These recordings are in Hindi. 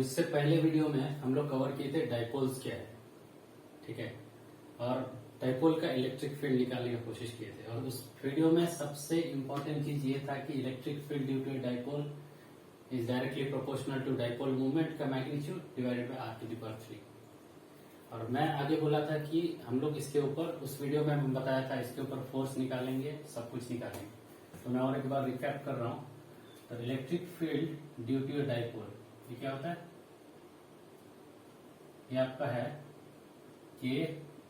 इससे पहले वीडियो में हम लोग कवर किए थे डाइपोल्स क्या है, ठीक है, और डाइपोल का इलेक्ट्रिक फील्ड निकालने की कोशिश किए थे। और उस वीडियो में सबसे इम्पोर्टेंट चीज ये था कि electric field due to dipole is directly proportional to dipole movement का मैग्नीट्यूड डिवाइडेड बाय r⁻³ और मैं आगे बोला था कि हम लोग इसके ऊपर उस वीडियो में हम बताया था इसके ऊपर फोर्स निकालेंगे, सब कुछ निकालेंगे। तो मैं और एक बार रिकैप कर रहा हूँ। तो electric field due to dipole ये क्या होता है? ये आपका है कि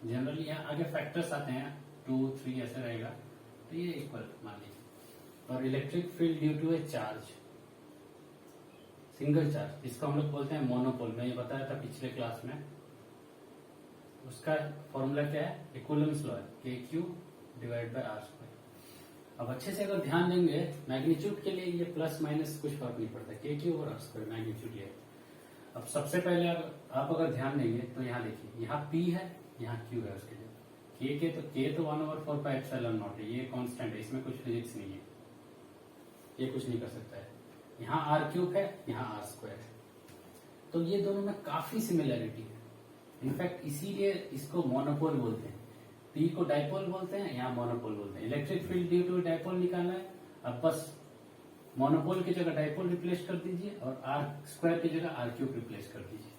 जनरली यहाँ आगे फैक्टर्स आते हैं 2, 3 ऐसे रहेगा, तो ये इक्वल मान लीजिए। और electric field due to a charge, single charge, इसको हम लोग बोलते हैं मोनोपोल। मैं ये बताया था पिछले क्लास में। उसका फॉर्मूला क्या है? इक्विवेलेंस लॉ है, KQ डिवाइड बाय r²। अब अच्छे से अगर ध्यान देंगे मैग्नीट्यूड के लिए ये प्लस माइनस कुछ फर्क नहीं पड़ता, KQ और r² मैग्नीट्यूड ये। अब सबसे पहले आप अगर ध्यान देंगे तो यहाँ देखिए, यहाँ P है, यहाँ Q है उसके लिए। K तो 1/4πε0 है, ये कांस्टेंट है, इसमें कुछ फिजिक्स नहीं है, ये कुछ नहीं कर सकता है। यहाँ r³ है, यहाँ r² है, तो ये दोनों में काफी सिमिलैरिटी है। इनफैक्ट इसीलिए इसको मोनोपोल बोलते हैं। P को डाइपोल बोलते हैं, यहाँ मोनोपोल बोलते हैं। Electric field due to dipole निकालना है, अब बस मोनोपोल की जगह डाइपोल रिप्लेस कर दीजिए और r² की जगह r³ रिप्लेस कर दीजिए।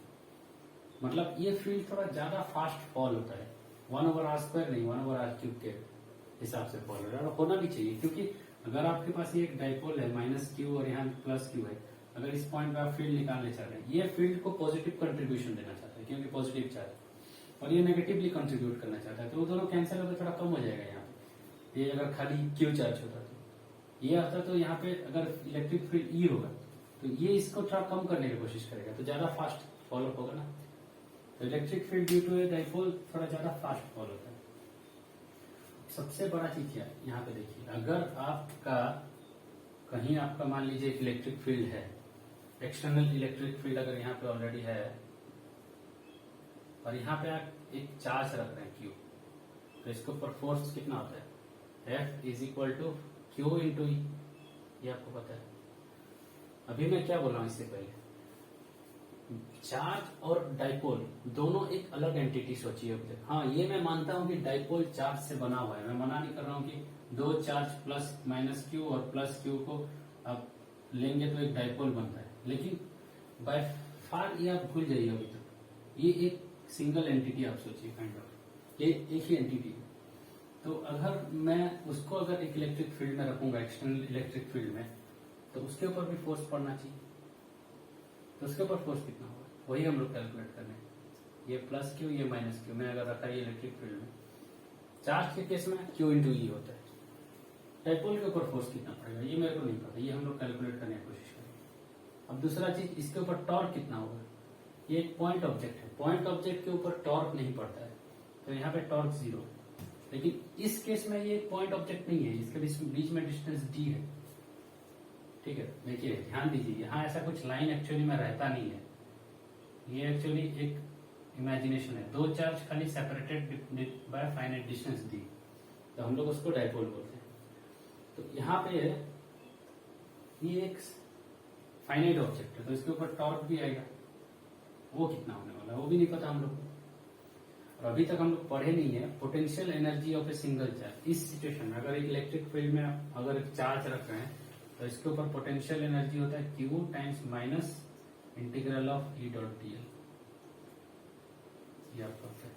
मतलब ये फील्ड थोड़ा ज्यादा फास्ट फॉल होता है, 1/r² नहीं, 1/r³ के हिसाब से फॉल हो रहा है। और होना भी चाहिए, क्योंकि अगर आपके पास ये एक डाइपोल है -q और यहाँ +q है, अगर इस पॉइंट पे आप फील्ड निकालने चाह रहे हैं, ये फील्ड को पॉजिटिव कंट्रीब्यूशन देना चाहता है क्योंकि पॉजिटिव चार्ज, और ये नेगेटिवली कंट्रीब्यूट करना चाहता है, तो वो दोनों कैंसिल होकर थोड़ा कम हो जाएगा। यहाँ पे ये अगर खाली Q चार्ज होता तो ये आता, तो यहाँ पे अगर इलेक्ट्रिक फील्ड E होगा तो ये इसको थोड़ा कम करने की कोशिश करेगा, तो ज्यादा फास्ट फॉलो होगा ना। तो electric field due to a dipole थोड़ा ज्यादा फास्ट फॉल होता है। सबसे बड़ा चीज क्या है, यहाँ पे देखिए, अगर आपका कहीं आपका मान लीजिए एक इलेक्ट्रिक फील्ड है, एक्सटर्नल इलेक्ट्रिक फील्ड अगर यहाँ पे ऑलरेडी है, और यहाँ पे आप एक चार्ज रख रहे हैं Q, तो इसके ऊपर फोर्स कितना होता है? F is equal to Q into E, ये आपको पता है। अभी मैं क्या बोल रहा हूँ इससे पहले, चार्ज और डाइपोल दोनों एक अलग एंटिटी सोचिए अभी तक। हाँ, ये मैं मानता हूँ कि डाइपोल चार्ज से बना हुआ है, मैं मना नहीं कर रहा हूँ कि दो चार्ज +-Q और +Q को आप लेंगे तो एक डाइपोल बनता है, लेकिन बाय फार ये आप भूल जाइए अभी तक। ये एक सिंगल एंटिटी आप सोचिए, काइंड ऑफ ये एक ही एंटिटी है। तो अगर मैं उसको अगर एक इलेक्ट्रिक फील्ड में रखूंगा, एक्सटर्नल इलेक्ट्रिक फील्ड में, तो उसके ऊपर भी फोर्स पड़ना चाहिए। तो उसके ऊपर फोर्स कितना होगा, वही हम लोग कैलकुलेट कर रहे हैं। ये +Q, ये -Q में अगर रखा है इलेक्ट्रिक फील्ड में, चार्ज के केस में Q इंटू E होता है। डाइपोल के ऊपर फोर्स कितना पड़ेगा ये मेरे को नहीं पता, ये हम लोग कैलकुलेट करने की कोशिश करेंगे। अब दूसरा चीज, इसके ऊपर टॉर्क कितना होगा। ये एक पॉइंट ऑब्जेक्ट है, पॉइंट ऑब्जेक्ट के ऊपर टॉर्क नहीं पड़ता है, तो यहाँ पे टॉर्क 0। लेकिन इस केस में ये पॉइंट ऑब्जेक्ट नहीं है, इसके बीच में डिस्टेंस d है, ठीक है। देखिए ध्यान दीजिए, यहाँ ऐसा कुछ लाइन एक्चुअली में रहता नहीं है, ये एक्चुअली एक इमेजिनेशन है। दो चार्ज खाली separated by finite distance d, तो हम लोग उसको डाइपोल बोलते हैं। तो यहाँ पे ये एक फाइनाइट ऑब्जेक्ट है, तो इसके ऊपर टॉर्क भी आएगा, वो कितना होने वाला है वो भी नहीं पता हम लोग को। और अभी तक हम लोग पढ़े नहीं है potential energy of a single charge. इस सिचुएशन में अगर एक इलेक्ट्रिक फील्ड में अगर एक चार्ज रख रहे हैं, तो इसके ऊपर पोटेंशियल एनर्जी होता है Q times minus integral of E.dl। ये आपका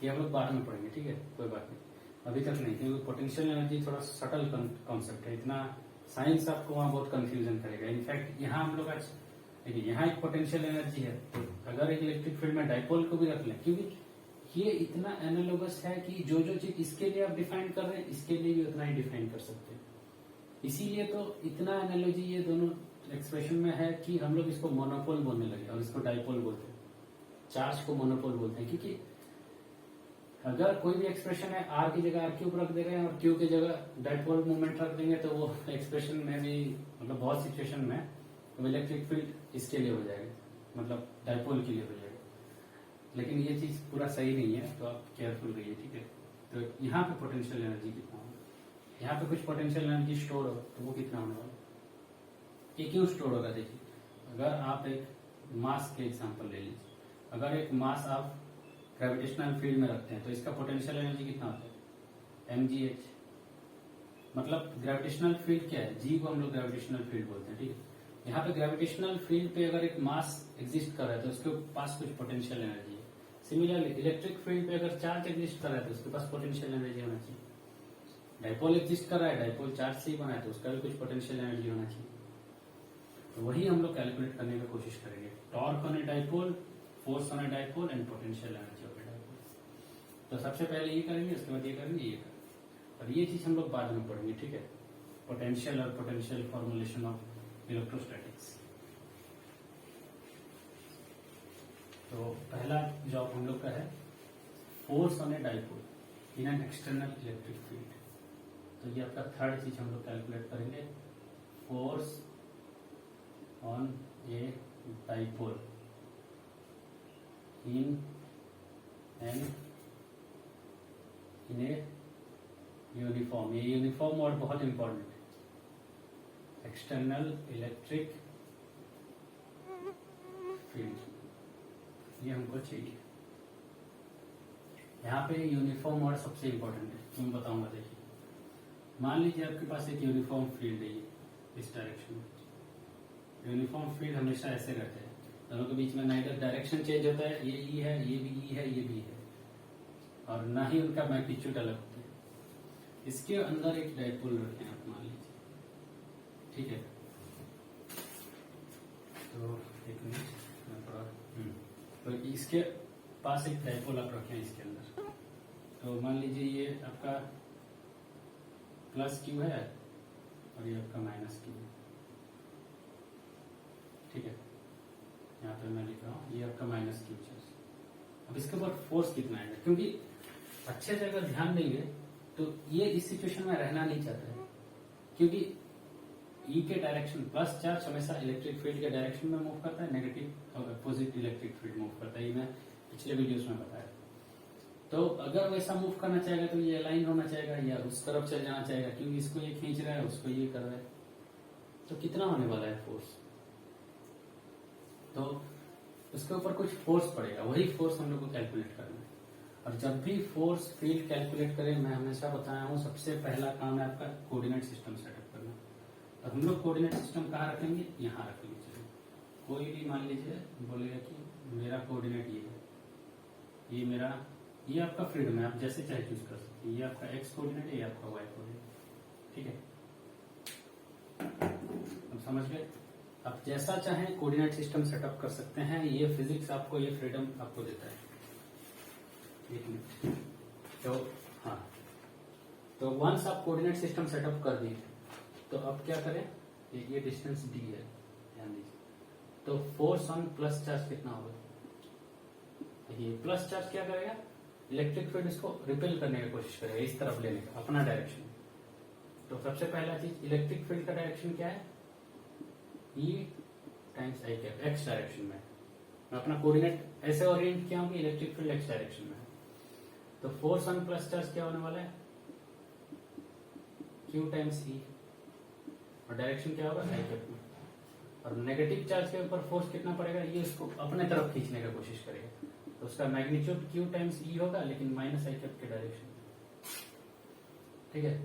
ये हम लोग बाद में पढ़ेंगे, ठीक है, कोई बात नहीं, अभी तक नहीं, क्योंकि पोटेंशियल एनर्जी थोड़ा सटल कॉन्सेप्ट है, इतना साइंस आपको वहां बहुत कंफ्यूजन करेगा। इनफैक्ट यहाँ हम लोग आज देखिए, यहाँ एक पोटेंशियल एनर्जी है, तो अगर एक इलेक्ट्रिक फील्ड में डाइपोल को भी रख लें, क्योंकि ये इतना एनालोगस है कि जो चीज इसके लिए आप डिफाइन कर रहे हैं, इसके लिए भी उतना ही डिफाइन कर सकते हैं। इसीलिए तो इतना एनालॉजी ये दोनों एक्सप्रेशन में है कि हम लोग इसको मोनोपोल बोलने लगे और इसको डाइपोल बोलते हैं। चार्ज को मोनोपोल बोलते हैं, क्योंकि अगर कोई भी एक्सप्रेशन है, R की जगह r³ रख दे रहे हैं और Q की जगह डाइपोल मूवमेंट रख देंगे, तो वो एक्सप्रेशन में भी मतलब बहुत सिचुएशन में तो इलेक्ट्रिक फील्ड इसके लिए हो जाएगा, मतलब डाइपोल के लिए हो जाएगा। लेकिन ये चीज पूरा सही नहीं है, तो आप केयरफुल रहिए, ठीक है। तो यहाँ पे पोटेंशियल एनर्जी कितना होगा, यहाँ पे कुछ पोटेंशियल एनर्जी स्टोर होगा, तो वो कितना होने वाला, ये क्यों स्टोर होगा। देखिए, अगर आप एक मास के एग्जांपल ले लीजिए। अगर एक मास आप ग्रेविटेशनल फील्ड में रखते हैं तो इसका पोटेंशियल एनर्जी कितना होता है, mgh। मतलब ग्रेविटेशनल फील्ड क्या है, जी को हम लोग ग्रेविटेशनल फील्ड बोलते हैं, ठीक है। यहाँ पे ग्रेविटेशनल फील्ड पे अगर एक मास एग्जिस्ट कर रहा है तो उसके पास कुछ पोटेंशियल एनर्जी है। सिमिलरली इलेक्ट्रिक फील्ड पे अगर चार्ज एग्जिस्ट कर रहा है तो उसके पास पोटेंशियल एनर्जी होना चाहिए। डाइपोल एग्जिस्ट कर रहा है, डाइपोल चार्ज से ही बना है तो उसका भी कुछ पोटेंशियल एनर्जी होना चाहिए। तो वही हम लोग कैलकुलेट करने की कोशिश करेंगे, torque on a dipole, force on a dipole and potential energy of a dipole. तो सबसे पहले ये करेंगे, उसके बाद ये करेंगे, ये करेंगे, और ये चीज हम लोग बाद में पढ़ेंगे, ठीक है। पोटेंशियल और पोटेंशियल फॉर्मुलेशन ऑफ इलेक्ट्रोस्टैटिक्स। तो पहला जॉब हम लोग का है force on a dipole in an external electric field. तो ये आपका थर्ड चीज हम लोग कैलकुलेट करेंगे, force on a dipole in a uniform. ये यूनिफॉर्म वर्ड बहुत इंपॉर्टेंट है, एक्सटर्नल इलेक्ट्रिक फील्ड, ये हमको चाहिए। यहाँ पे यूनिफॉर्म वर्ड सबसे इंपॉर्टेंट है, तो मैं बताऊंगा। देखिए, मान लीजिए आपके पास एक यूनिफॉर्म फील्ड है इस डायरेक्शन में। यूनिफॉर्म फील्ड हमेशा ऐसे रहते हैं, दोनों के बीच में ना इधर डायरेक्शन चेंज होता है, ये ई है, ये भी ई है, ये भी है, और ना ही उनका मैग्नीट्यूड अलग होता है। इसके अंदर एक डाइपोल रखें आप, मान लीजिए, ठीक है। तो एक मिनट, तो इसके पास एक डाइपोल आप रखें इसके अंदर। तो मान लीजिए ये आपका प्लस क्यू है और ये आपका माइनस क्यू है, ठीक है। यहाँ पे मैं लिख रहा हूँ ये आपका माइनस क्यू चार्ज। अब इसके ऊपर फोर्स कितना आएगा, क्योंकि अच्छे से अगर ध्यान देंगे तो ये इस सिचुएशन में रहना नहीं चाहता है, क्योंकि ई के डायरेक्शन प्लस चार्ज हमेशा इलेक्ट्रिक फील्ड के डायरेक्शन में मूव करता है, नेगेटिव और अपोजिट इलेक्ट्रिक फील्ड मूव करता है। ये मैं पिछले वीडियोस में बताया। तो अगर वैसा मूव करना चाहेगा तो ये अलाइन होना चाहेगा या उस तरफ चल जाना चाहेगा, क्योंकि इसको ये खींच रहा है, उसको ये कर रहा है। तो कितना होने वाला है फोर्स, तो उसके ऊपर कुछ फोर्स पड़ेगा, वही फोर्स हम लोग को कैलकुलेट करना है। और जब भी फोर्स फील्ड कैलकुलेट करें, मैं हमेशा बताया हूँ सबसे पहला काम है आपका कोऑर्डिनेट सिस्टम सेटअप करना। तो हम लोग कोऑर्डिनेट सिस्टम कहाँ रखेंगे, यहाँ रखेंगे। चलिए, कोई भी मान लीजिए बोलेगा कि मेरा कोऑर्डिनेट ये है, ये मेरा, ये आपका फ्रीडम है, आप जैसे चाहे चूज कर सकते हैं। ये आपका एक्स कोऑर्डिनेट है, ये आपका वाई कोऑर्डिनेट, ठीक है। अब समझ गए, आप जैसा चाहें कोऑर्डिनेट सिस्टम सेटअप कर सकते हैं। ये फिजिक्स आपको ये फ्रीडम आपको देता है। एक मिनट, तो हाँ, तो वंस आप कोऑर्डिनेट सिस्टम सेटअप कर दिए तो अब क्या करें, ये डिस्टेंस डी है, ध्यान दीजिए। तो फोर्स ऑन प्लस चार्ज कितना होगा, ये प्लस चार्ज क्या करेगा, इलेक्ट्रिक फील्ड इसको रिपेल करने की कोशिश करेगा, इस तरफ लेने का, अपना डायरेक्शन। तो सबसे पहला चीज, इलेक्ट्रिक फील्ड का डायरेक्शन क्या है, E times I cap, X direction में। मैं अपना कोऑर्डिनेट ऐसे ओरिएंट किया हूं कि इलेक्ट्रिक फील्ड एक्स डायरेक्शन में है। तो फोर्स ऑन प्लस चार्ज क्या होने वाला है, क्यू टाइम्स ई, और डायरेक्शन क्या होगा, आई कैप में। और नेगेटिव चार्ज के ऊपर फोर्स कितना पड़ेगा, ये इसको अपने तरफ खींचने की कोशिश करेगा, तो उसका मैग्नीट्यूड क्यू टाइम्स ई होगा, लेकिन माइनस आई कैप के डायरेक्शन, ठीक है।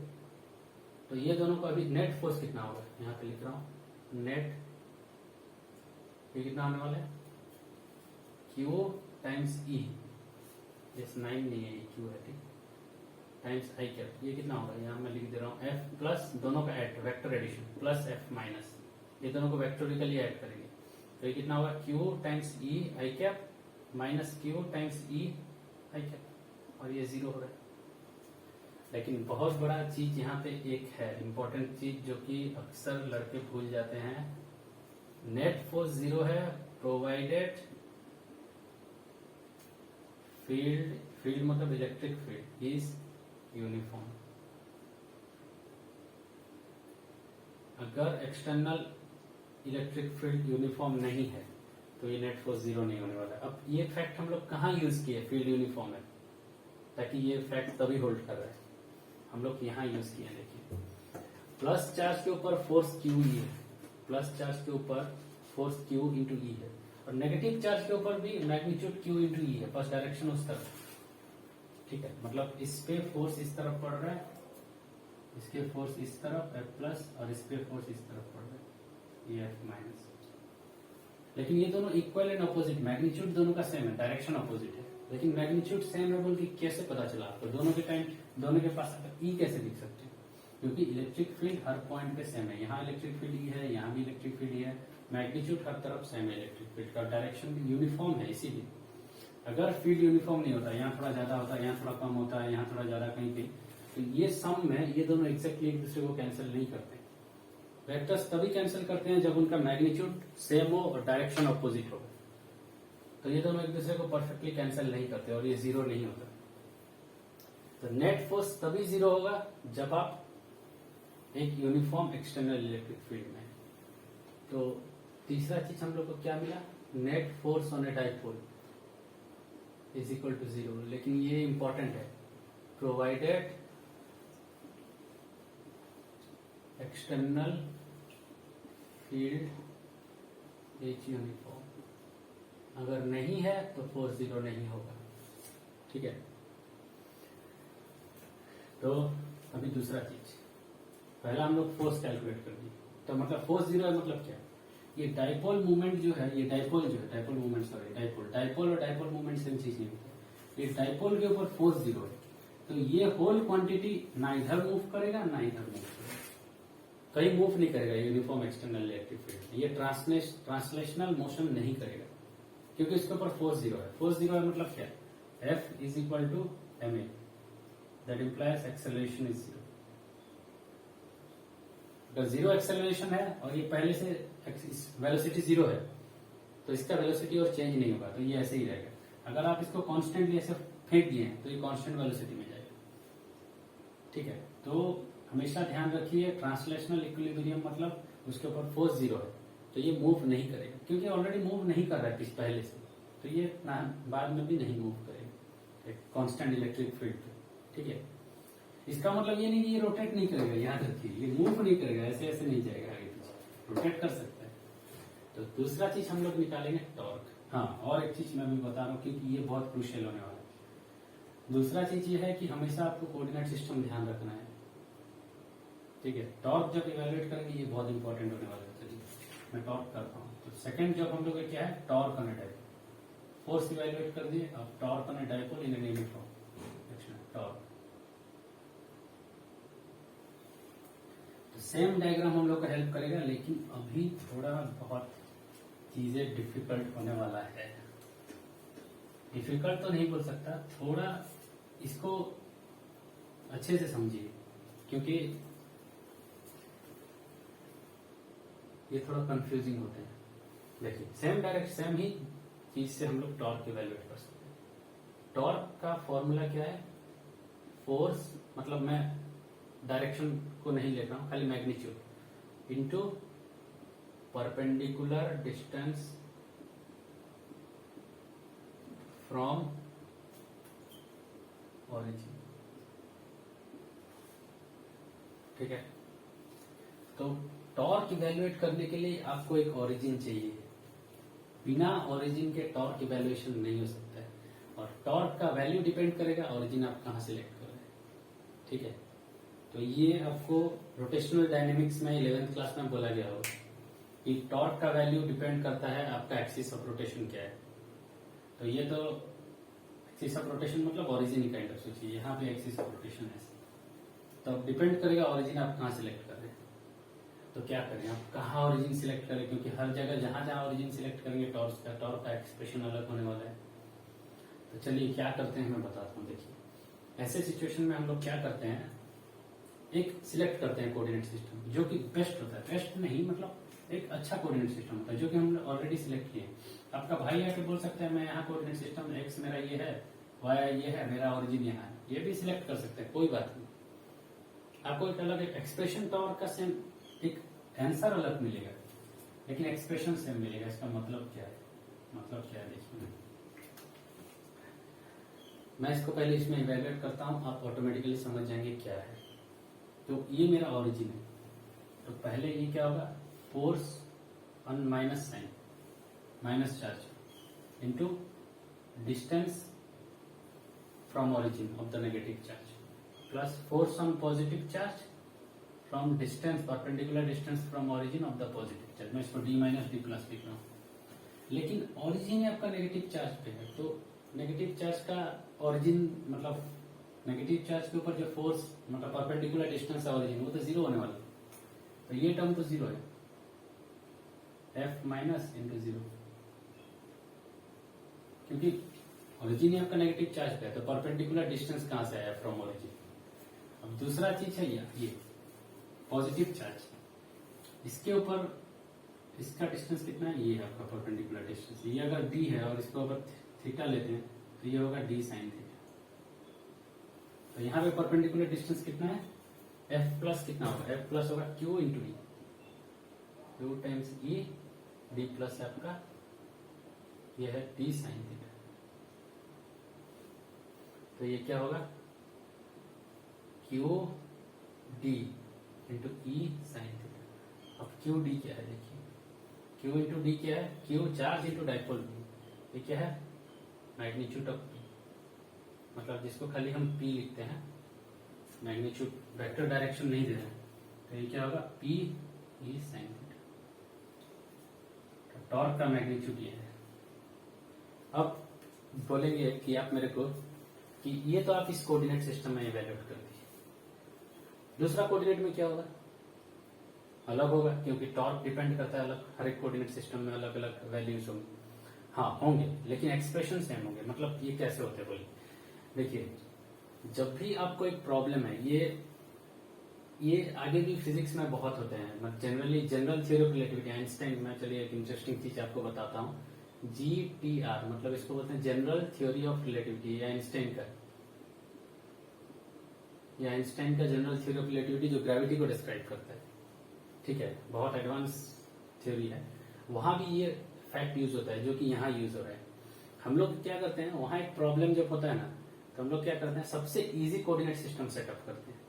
तो ये दोनों को अभी नेट फोर्स कितना होगा, यहाँ पे लिख रहा हूं, नेट ये कितना होने वाला है, क्यू टाइम्स ई, यस 9 नहीं है, क्यू है, ठीक, टाइम्स आई कैप, ये कितना होगा, यहाँ मैं लिख दे रहा हूँ एफ प्लस, दोनों का add, vector addition, plus F minus, ये दोनों को वेक्टोरिकली ऐड करेंगे। तो ये कितना होगा, क्यू टाइम्स ई आई कैप माइनस क्यू टाइम्स ई आई कैप, और ये 0 हो रहा है। लेकिन बहुत बड़ा चीज यहाँ पे एक है, इंपॉर्टेंट चीज, जो कि अक्सर लड़के भूल जाते हैं, नेट फोर्स 0 है प्रोवाइडेड फील्ड मतलब इलेक्ट्रिक फील्ड इज यूनिफॉर्म। अगर एक्सटर्नल इलेक्ट्रिक फील्ड यूनिफॉर्म नहीं है तो ये नेट फोर्स 0 नहीं होने वाला। अब ये फैक्ट हम लोग कहाँ यूज किए, फील्ड यूनिफॉर्म है, ताकि ये फैक्ट तभी होल्ड कर रहा है, हम लोग यहाँ यूज किए। देखिए, प्लस चार्ज के ऊपर फोर्स क्यू ई है, प्लस चार्ज के ऊपर फोर्स क्यू इंटू ई है, और नेगेटिव चार्ज के ऊपर भी मैग्नीट्यूड क्यू इंटू ई है, फर्स्ट डायरेक्शन उस तरफ, ठीक है। मतलब इस पे फोर्स इस तरफ पड़ रहा है, इसके फोर्स इस तरफ F प्लस, और इस पे फोर्स इस तरफ पड़ रहा है ये F माइनस। लेकिन ये दोनों इक्वल एंड अपोजिट, मैग्नीट्यूड दोनों का सेम है, डायरेक्शन अपोजिट है, लेकिन मैग्नीट्यूड सेम है बोल के कैसे पता चला आपको? दोनों के टाइम दोनों के पास ई कैसे लिख सकते हो? क्योंकि इलेक्ट्रिक फील्ड हर पॉइंट पे सेम है, यहाँ इलेक्ट्रिक फील्ड ई है, यहाँ भी इलेक्ट्रिक फील्ड ई है, मैग्नीट्यूड हर तरफ सेम है इलेक्ट्रिक फील्ड का, डायरेक्शन भी यूनिफॉर्म है। इसीलिए अगर फील्ड यूनिफॉर्म नहीं होता, यहाँ थोड़ा ज्यादा होता है, यहाँ थोड़ा कम होता है, यहाँ थोड़ा ज्यादा कहीं पे, तो ये सम में ये दोनों एक्जैक्टली एक दूसरे को कैंसिल नहीं करते। वेक्टर्स तभी कैंसिल करते हैं जब उनका मैग्नीट्यूड सेम हो और डायरेक्शन अपोजिट हो, तो ये दोनों एक दूसरे को परफेक्टली कैंसिल नहीं करते और ये जीरो नहीं होता। तो नेट फोर्स तभी जीरो होगा जब आप एक यूनिफॉर्म एक्सटर्नल इलेक्ट्रिक फील्ड में। तो तीसरा चीज हम लोग को क्या मिला? Net force on a dipole is equal to zero. लेकिन ये इंपॉर्टेंट है, provided external field is uniform. अगर नहीं है तो फोर्स जीरो नहीं होगा, ठीक है। तो अभी दूसरा चीज, पहला हम लोग फोर्स कैलकुलेट कर दिए, तो मतलब फोर्स जीरो है मतलब क्या? ये डाइपोल मूवमेंट जो है, ये डाइपोल जो है, डाइपोल मूवमेंट सॉरी डाइपोल और डाइपोल मूवमेंट सेम चीज नहीं होती। ये डाइपोल के ऊपर फोर्स जीरो है, तो ये होल क्वांटिटी ना इधर मूव करेगा ना इधर मूव करेगा, कहीं मूव नहीं करेगा यूनिफॉर्म एक्सटर्नल इलेक्ट्रिक फील्ड। ये ट्रांसलेशनल मोशन नहीं करेगा क्योंकि इसके ऊपर फोर्स जीरो है। फोर्स जीरो है मतलब क्या? F is equal to ma, that implies acceleration is zero. अगर जीरो एक्सेलरेशन है और ये पहले से वेलोसिटी जीरो है, तो इसका वेलोसिटी और चेंज नहीं होगा, तो ये ऐसे ही रहेगा। अगर आप इसको कॉन्स्टेंटली ऐसे फेंक दिए तो ये कांस्टेंट वेलोसिटी में जाएगा, ठीक है। तो हमेशा ध्यान रखिए, ट्रांसलेशनल इक्विलिब्रियम मतलब उसके ऊपर फोर्स जीरो है, तो ये मूव नहीं करेगा क्योंकि ऑलरेडी मूव नहीं कर रहा है पहले से, तो ये बाद में भी नहीं मूव करेगा एक कांस्टेंट इलेक्ट्रिक फील्ड पे, ठीक है। इसका मतलब ये नहीं कि ये रोटेट नहीं करेगा, याद रखिए ये मूव नहीं करेगा, ऐसे ऐसे नहीं जाएगा आगे पीछे, रोटेट कर सकता है। तो दूसरा चीज हम लोग निकालेंगे टॉर्क। हाँ, और एक चीज मैं भी बता रहा हूँ क्योंकि ये बहुत क्रूशियल होने वाला है। दूसरा चीज ये है कि हमेशा आपको कोऑर्डिनेट सिस्टम ध्यान रखना है, ठीक है। टॉर्क जब इवेल्युएट करेंगे ये बहुत इंपॉर्टेंट होने वाला है। चलिए मैं टॉर्क करता हूँ। तो सेकंड जब हम लोग क्या है, torque on a dipole, force evaluate कर दिए, अब torque on a dipole in an uniform action, torque. तो सेम डायग्राम हम लोग को हेल्प करेगा, लेकिन अभी थोड़ा बहुत चीजें डिफिकल्ट होने वाला है। डिफिकल्ट तो नहीं बोल सकता, थोड़ा इसको अच्छे से समझिए क्योंकि ये थोड़ा कंफ्यूजिंग होते हैं। देखिए सेम ही चीज से हम लोग टॉर्क इवेल्युएट कर सकते हैं। टॉर्क का फॉर्मूला क्या है? फोर्स मतलब मैं डायरेक्शन को नहीं ले रहा हूं, खाली magnitude into perpendicular distance from origin, ठीक है। तो टॉर्क इवेल्युएट करने के लिए आपको एक ओरिजिन चाहिए, बिना ओरिजिन के टॉर्क इवेल्युएशन नहीं हो सकता है। और टॉर्क का वैल्यू डिपेंड करेगा ओरिजिन आप कहां सिलेक्ट कर रहे हैं, ठीक है। तो ये आपको रोटेशनल डायनेमिक्स में 11th क्लास में बोला गया होगा कि टॉर्क का वैल्यू डिपेंड करता है आपका एक्सिस ऑफ रोटेशन क्या है। तो ये तो एक्सिस ऑफ रोटेशन मतलब ओरिजिन काइंड ऑफ सोचिए, यहाँ पे एक्सिस ऑफ रोटेशन है, तो डिपेंड करेगा ओरिजिन आप कहां सिलेक्ट कर रहे हैं। तो क्या करें, आप कहाँ ओरिजिन सिलेक्ट करें, क्योंकि हर जगह जहां जहां ओरिजिन सिलेक्ट करेंगे टॉर्क का एक्सप्रेशन अलग होने वाला है। तो चलिए क्या करते हैं मैं बताता हूँ। देखिए ऐसे सिचुएशन में हम लोग क्या करते हैं, एक सिलेक्ट करते हैं कोऑर्डिनेट सिस्टम जो कि बेस्ट होता है, बेस्ट नहीं मतलब एक अच्छा कोऑर्डिनेट सिस्टम होता है जो कि हम ऑलरेडी सिलेक्ट किए। आपका भाई आके बोल सकता है मैं यहाँ कोऑर्डिनेट सिस्टम एक्स मेरा ये है, वाई ये है, मेरा ओरिजिन यहाँ है, ये भी सिलेक्ट कर सकते हैं, कोई बात नहीं। आपको एक अलग एक्सप्रेशन टॉर्क का सेम एक आंसर अलग मिलेगा लेकिन एक्सप्रेशन सेम मिलेगा। इसका मतलब क्या है, मतलब क्या है देखिए, मैं इसको पहले इसमें इवेल्युएट करता हूं, आप ऑटोमेटिकली समझ जाएंगे क्या है। तो ये मेरा ओरिजिन है, तो पहले ये क्या होगा, force on minus sign, minus charge into distance from origin of the negative charge plus force on positive charge from distance perpendicular distance from origin of the positive charge. मैं इसको डी माइनस डी प्लस लिख रहा हूँ, लेकिन ओरिजिन आपका नेगेटिव चार्ज पे है, तो नेगेटिव चार्ज का ओरिजिन मतलब नेगेटिव चार्ज के ऊपर जो फोर्स मतलब परपेंडिकुलर डिस्टेंस है ओरिजिन, वो तो जीरो होने वाला है, तो ये टर्म तो जीरो है, एफ माइनस इंटू जीरो, क्योंकि ओरिजिन ही आपका नेगेटिव चार्ज पे है, तो परपेंडिकुलर डिस्टेंस कहां से आया फ्रॉम ओरिजिन। अब दूसरा चीज है ये पॉजिटिव चार्ज, इसके ऊपर इसका डिस्टेंस कितना है, ये है आपका परपेंडिकुलर डिस्टेंस, ये अगर डी है और इसके ऊपर थीटा लेते हैं तो ये होगा डी साइन थीटा। तो यहाँ पे परपेंडिकुलर डिस्टेंस कितना है, एफ प्लस कितना होगा, एफ प्लस होगा क्यू इंटू ई, क्यू टाइम्स ई, डी प्लस आपका ये है डी साइन थीटा। तो ये क्या होगा, क्यू डी इंटू ई साइन थीटा। अब क्यू डी क्या है देखिए, क्यू इंटू डी क्या है, क्यू चार्ज इंटू डाइपोल, ये क्या है मैग्नीट्यूड ऑफ पी, मतलब जिसको खाली हम पी लिखते हैं, मैग्नीट्यूड वेक्टर डायरेक्शन नहीं दे रहे हैं, तो ये क्या होगा P E sine theta. Torque का मैग्नीट्यूड ये है। अब बोलेंगे कि आप मेरे को कि ये तो आप इस कोऑर्डिनेट सिस्टम में इवैल्यूएट कर दीजिए, दूसरा कोऑर्डिनेट में क्या होगा, अलग होगा, क्योंकि टॉर्क डिपेंड करता है अलग, हर एक कोऑर्डिनेट सिस्टम में अलग अलग वैल्यूज होंगे, हाँ होंगे, लेकिन एक्सप्रेशन सेम होंगे। मतलब ये कैसे होते हैं बोलिए, देखिए जब भी आपको एक प्रॉब्लम है, ये आगे भी फिजिक्स में बहुत होते हैं, मतलब general theory of relativity Einstein में, चलिए एक इंटरेस्टिंग चीज आपको बताता हूँ, GTR मतलब इसको बोलते हैं जनरल थ्योरी ऑफ रिलेटिविटी, ये आइंस्टाइन का जनरल थ्योरी ऑफ रिलेटिविटी जो ग्रेविटी को डिस्क्राइब करता है, ठीक है, बहुत एडवांस थ्योरी है, वहां भी ये फैक्ट यूज होता है जो कि यहाँ यूज हो रहा है। हम लोग क्या करते हैं, वहां एक प्रॉब्लम जब होता है ना, तो हम लोग क्या करते हैं, सबसे इजी कोऑर्डिनेट सिस्टम सेटअप करते हैं।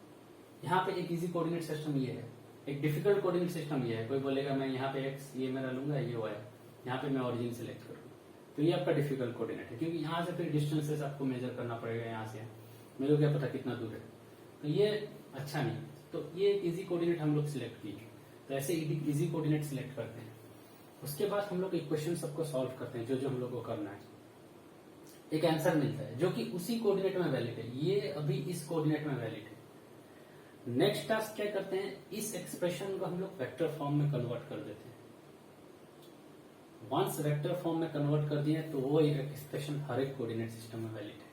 यहाँ पे एक इजी कोऑर्डिनेट सिस्टम ये है, एक डिफिकल्ट कोऑर्डिनेट सिस्टम ये है, कोई बोलेगा मैं यहाँ पे एक्स ये मेरा लूंगा, ये वाई, यहाँ पे मैं ओरिजिन सेलेक्ट करूंगा, तो ये आपका डिफिकल्ट कोऑर्डिनेट है, क्योंकि यहाँ से फिर डिस्टेंसेस आपको मेजर करना पड़ेगा, यहाँ से मेरे को क्या पता कितना दूर है, तो ये अच्छा नहीं। तो ये एक इजी कोऑर्डिनेट हम लोग सिलेक्ट किए, तो ऐसे इजी कोऑर्डिनेट सिलेक्ट करते हैं। उसके बाद हम लोग इक्वेशन सबको सॉल्व करते हैं, जो जो हम लोग को करना है, एक आंसर मिलता है जो कि उसी कोऑर्डिनेट में वैलिड है, ये अभी इस कोऑर्डिनेट में वैलिड है। नेक्स्ट टास्क क्या करते हैं, इस एक्सप्रेशन को हम लोग वेक्टर फॉर्म में कन्वर्ट कर देते हैं। वंस वेक्टर फॉर्म में कन्वर्ट कर दिए तो वो एक्सप्रेशन हर एक कोऑर्डिनेट सिस्टम में वैलिड है।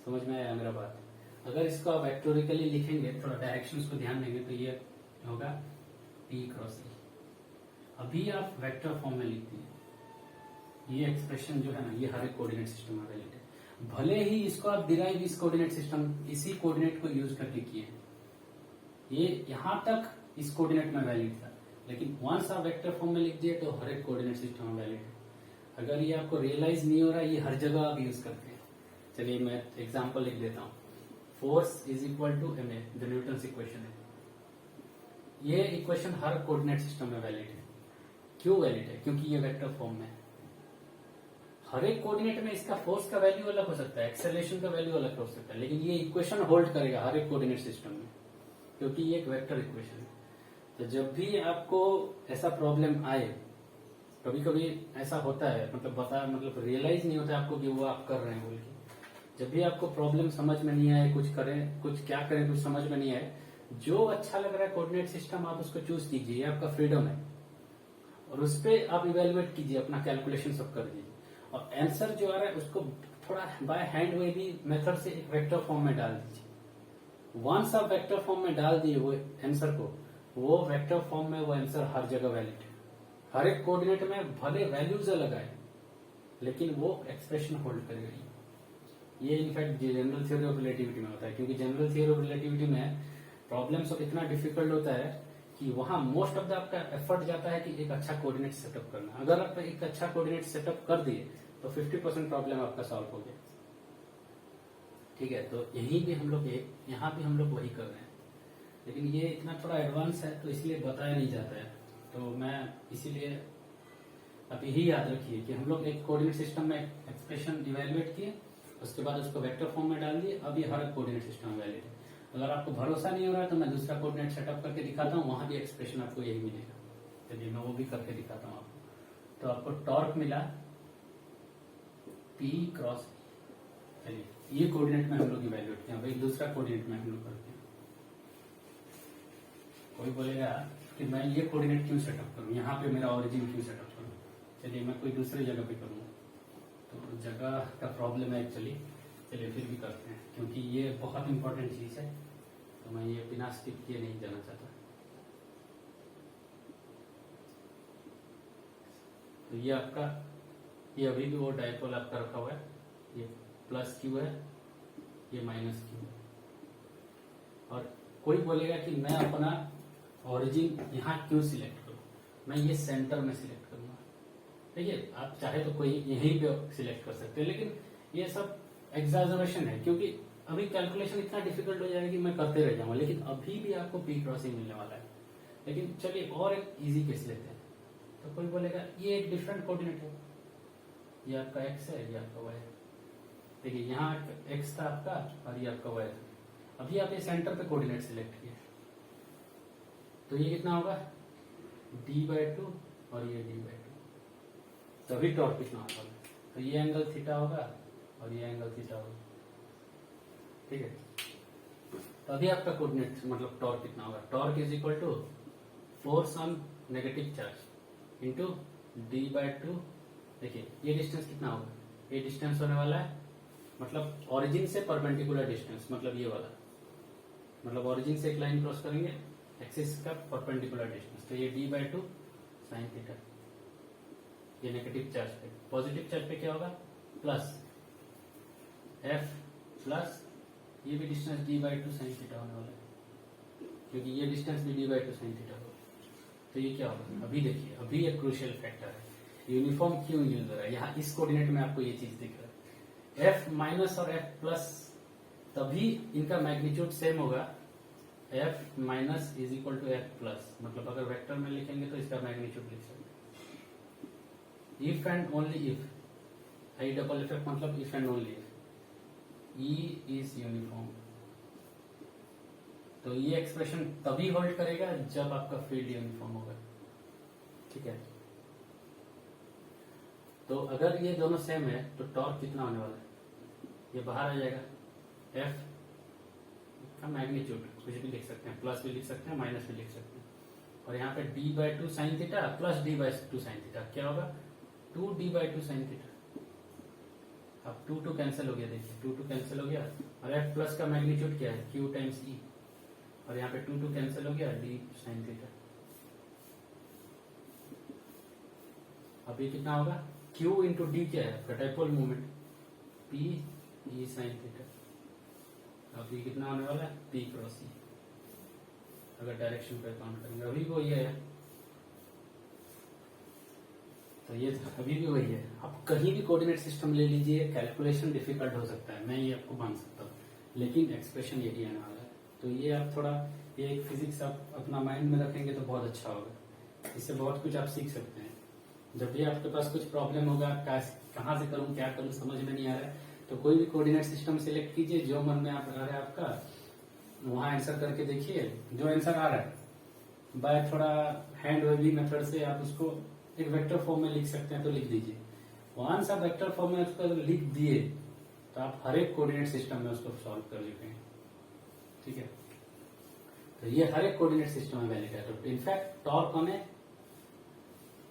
समझ में आया मेरा बात? अगर इसको आप वेक्टोरिकली लिखेंगे, थोड़ा डायरेक्शंस को ध्यान देंगे, तो ये होगा P क्रॉस E। अभी आप वेक्टर फॉर्म में लिख दिए, ये एक्सप्रेशन जो है ना, ये हर एक कोऑर्डिनेट सिस्टम में वैलिड है। भले ही इसको आप डिराइव इस कोऑर्डिनेट सिस्टम, इसी कोऑर्डिनेट को यूज करके किए, ये यहां तक इस कोऑर्डिनेट में वैलिड था, लेकिन वंस आप वेक्टर फॉर्म में लिख दिए तो हर एक कोऑर्डिनेट सिस्टम में वैलिड है। अगर ये आपको रियलाइज नहीं हो रहा है, ये हर जगह आप यूज करते हैं। चलिए मैं एग्जांपल लिख देता हूँ, force is equal to ma, जो न्यूटन्स इक्वेशन है। ये इक्वेशन हर कोऑर्डिनेट सिस्टम में वैलिड है। क्यों वैलिड है? क्योंकि ये वेक्टर फॉर्म में है। हर एक कोऑर्डिनेट में इसका फोर्स का वैल्यू अलग हो सकता है, एक्सेलरेशन का वैल्यू अलग हो सकता है, लेकिन ये इक्वेशन होल्ड करेगा हर एक कोऑर्डिनेट सिस्टम में, क्योंकि ये एक वेक्टर इक्वेशन है। तो जब भी आपको ऐसा प्रॉब्लम आए, कभी कभी ऐसा होता है, मतलब रियलाइज नहीं होता आपको कि वो आप कर रहे हैं बोल के। जब भी आपको प्रॉब्लम समझ में नहीं आए, कुछ करें, कुछ क्या करें, कुछ समझ में नहीं आए, जो अच्छा लग रहा है कोऑर्डिनेट सिस्टम आप उसको चूज कीजिए, ये आपका फ्रीडम है, और उस पर आप इवेल्युएट कीजिए, अपना कैलकुलेशन सब कर दीजिए, और आंसर जो आ रहा है उसको थोड़ा बाय हैंड वे भी मेथड से एक वेक्टर फॉर्म में डाल दीजिए। वंस आप वेक्टर फॉर्म में डाल दिए वो आंसर को, वो वेक्टर फॉर्म में वो आंसर हर जगह वैलिड है। हर एक कोऑर्डिनेट में भले वैल्यूज अलग आए, लेकिन वो एक्सप्रेशन होल्ड करेगा। ये in fact general theory of relativity में होता है, क्योंकि जनरल थ्योरी ऑफ रिलेटिविटी में प्रॉब्लम्स इतना डिफिकल्ट होता है कि वहां मोस्ट ऑफ द आपका एफर्ट जाता है कि एक अच्छा कोऑर्डिनेट सेटअप करना। अगर आप एक अच्छा कोऑर्डिनेट सेटअप कर दिए तो 50% प्रॉब्लम आपका सॉल्व हो गया। ठीक है, तो यहीं भी हम लोग यहाँ भी हम लोग वही कर रहे हैं, लेकिन ये इतना थोड़ा एडवांस है तो इसलिए बताया नहीं जाता है। तो मैं इसीलिए अब यही याद रखिए कि हम लोग एक कोऑर्डिनेट सिस्टम में एक्सप्रेशन इवेल्युएट किए, उसके बाद उसको वेक्टर फॉर्म में डाल दिए। अब ये हर कोऑर्डिनेट सिस्टम में वैलिड है। अगर आपको भरोसा नहीं हो रहा है तो मैं दूसरा कोऑर्डिनेट सेटअप करके दिखाता हूँ, वहां भी एक्सप्रेशन आपको यही मिलेगा। चलिए मैं वो भी करके दिखाता हूँ आपको। तो आपको टॉर्क मिला P क्रॉस। चलिए ये कोऑर्डिनेट में हम लोग इवेल्युएट किया, भाई दूसरा कोऑर्डिनेट में हम लोग करते हैं। कोई बोलेगा कि मैं ये कोऑर्डिनेट क्यों सेटअप करूं, यहाँ पे मेरा ओरिजिन क्यों सेटअप करूं। चलिए मैं कोई दूसरी जगह पे करूंगा, तो जगह का प्रॉब्लम है एक्चुअली। चलिए फिर भी करते हैं, क्योंकि ये बहुत इंपॉर्टेंट चीज है, तो मैं ये बिना स्किप किए नहीं जाना चाहता। तो ये आपका, ये अभी भी वो डायपोल आपका रखा हुआ है, ये प्लस क्यू है, ये माइनस क्यू है। और कोई बोलेगा कि मैं अपना ओरिजिन यहाँ क्यों सिलेक्ट करूं, मैं ये सेंटर में सिलेक्ट करूंगा। देखिए आप चाहे तो कोई यहीं पे सिलेक्ट कर सकते हैं, लेकिन ये सब एग्जैजरेशन है, क्योंकि अभी कैलकुलेशन इतना डिफिकल्ट हो जाएगा कि मैं करते रह जाऊंगा, लेकिन अभी भी आपको पी क्रॉस ही मिलने वाला है। लेकिन चलिए और एक इजी केस लेते हैं। तो कोई बोलेगा ये एक डिफरेंट कोऑर्डिनेट है, ये आपका एक्स है, ये आपका वाई है। देखिए यहाँ एक्स था आपका और ये आपका वाई था। अभी आप ये सेंटर पे कोऑर्डिनेट सिलेक्ट किए, तो ये कितना होगा d/2 और ये d/2। तभी टॉर्क कितना होगा, तो ये एंगल थीटा होगा और ये एंगल थीटा होगा। ठीक है, तो अभी आपका कोऑर्डिनेट मतलब टॉर्क कितना होगा, torque is equal to force on negative charge into d/2। देखिए ये डिस्टेंस कितना होगा, ये डिस्टेंस होने वाला है मतलब ओरिजिन से परपेंडिकुलर डिस्टेंस, मतलब ये वाला, मतलब ओरिजिन से एक लाइन क्रॉस करेंगे एक्सिस का परपेंडिकुलर डिस्टेंस, तो ये d/2 साइन थीटा। ये नेगेटिव चार्ज पे, पॉजिटिव चार्ज पे क्या होगा प्लस f प्लस ये भी डिस्टेंस d/2 साइन थीटा होने वाला है, क्योंकि ये डिस्टेंस भी d/2 साइन थीटा होगा। तो ये क्या होगा, अभी देखिए अभी एक क्रूशियल फैक्टर है, यूनिफॉर्म क्यों यूज हो रहा है। यहाँ इस कोऑर्डिनेट में आपको ये चीज दिख रहा है, f माइनस और f प्लस, तभी इनका मैग्नीट्यूड सेम होगा। f minus is equal to f plus, मतलब अगर वेक्टर में लिखेंगे तो इसका मैग्नीट्यूड लिख सकते हैं। If and only if, I double effect मतलब if and only if E is uniform. तो ये एक्सप्रेशन तभी होल्ड करेगा जब आपका फील्ड यूनिफॉर्म होगा। ठीक है, तो अगर ये दोनों सेम है तो टॉर्क कितना होने वाला है, ये बाहर आ जाएगा, F का मैग्नीट्यूड कुछ भी लिख सकते हैं, प्लस भी लिख सकते हैं, माइनस भी लिख सकते हैं। और यहाँ पे d/2 sine theta plus d/2 sine theta क्या होगा 2d/2 साइन थीटा। अब 2 कैंसिल हो गया, देखिए 2 कैंसिल हो गया, और F प्लस का मैग्नीट्यूड क्या है Q टाइम्स E, और यहाँ पे 2 कैंसिल हो गया d साइन थीटा। अभी कितना होगा Q इंटू डी क्या है dipole moment P E sine theta. अभी कितना होने वाला है P क्रॉस E, अगर डायरेक्शन पे काउंट करेंगे अभी वो ये है, तो ये अभी भी वही है। आप कहीं भी कोऑर्डिनेट सिस्टम ले लीजिए, कैलकुलेशन डिफिकल्ट हो सकता है, मैं ये आपको मान सकता हूँ, लेकिन एक्सप्रेशन यही आने वाला है। तो ये आप थोड़ा ये एक फिजिक्स आप अपना माइंड में रखेंगे तो बहुत अच्छा होगा, इससे बहुत कुछ आप सीख सकते हैं। जब भी आपके पास कुछ प्रॉब्लम होगा, कहाँ से करूँ क्या करूँ समझ में नहीं आ रहा है, तो कोई भी कोऑर्डिनेट सिस्टम सिलेक्ट कीजिए, जो मन में आप आ रहा है आपका वहां आंसर करके देखिए, जो आंसर आ रहा है बाय थोड़ा हैंड वेविंग मेथड से आप उसको एक वेक्टर फॉर्म में लिख सकते हैं तो लिख दीजिए। वहां आप वेक्टर फॉर्म में उसको लिख दिए तो आप हर एक कोऑर्डिनेट सिस्टम में उसको सॉल्व कर लेते हैं। ठीक है, तो ये हर एक कोऑर्डिनेट सिस्टम में वैलिड है। तो इनफैक्ट टॉर्क ऑन है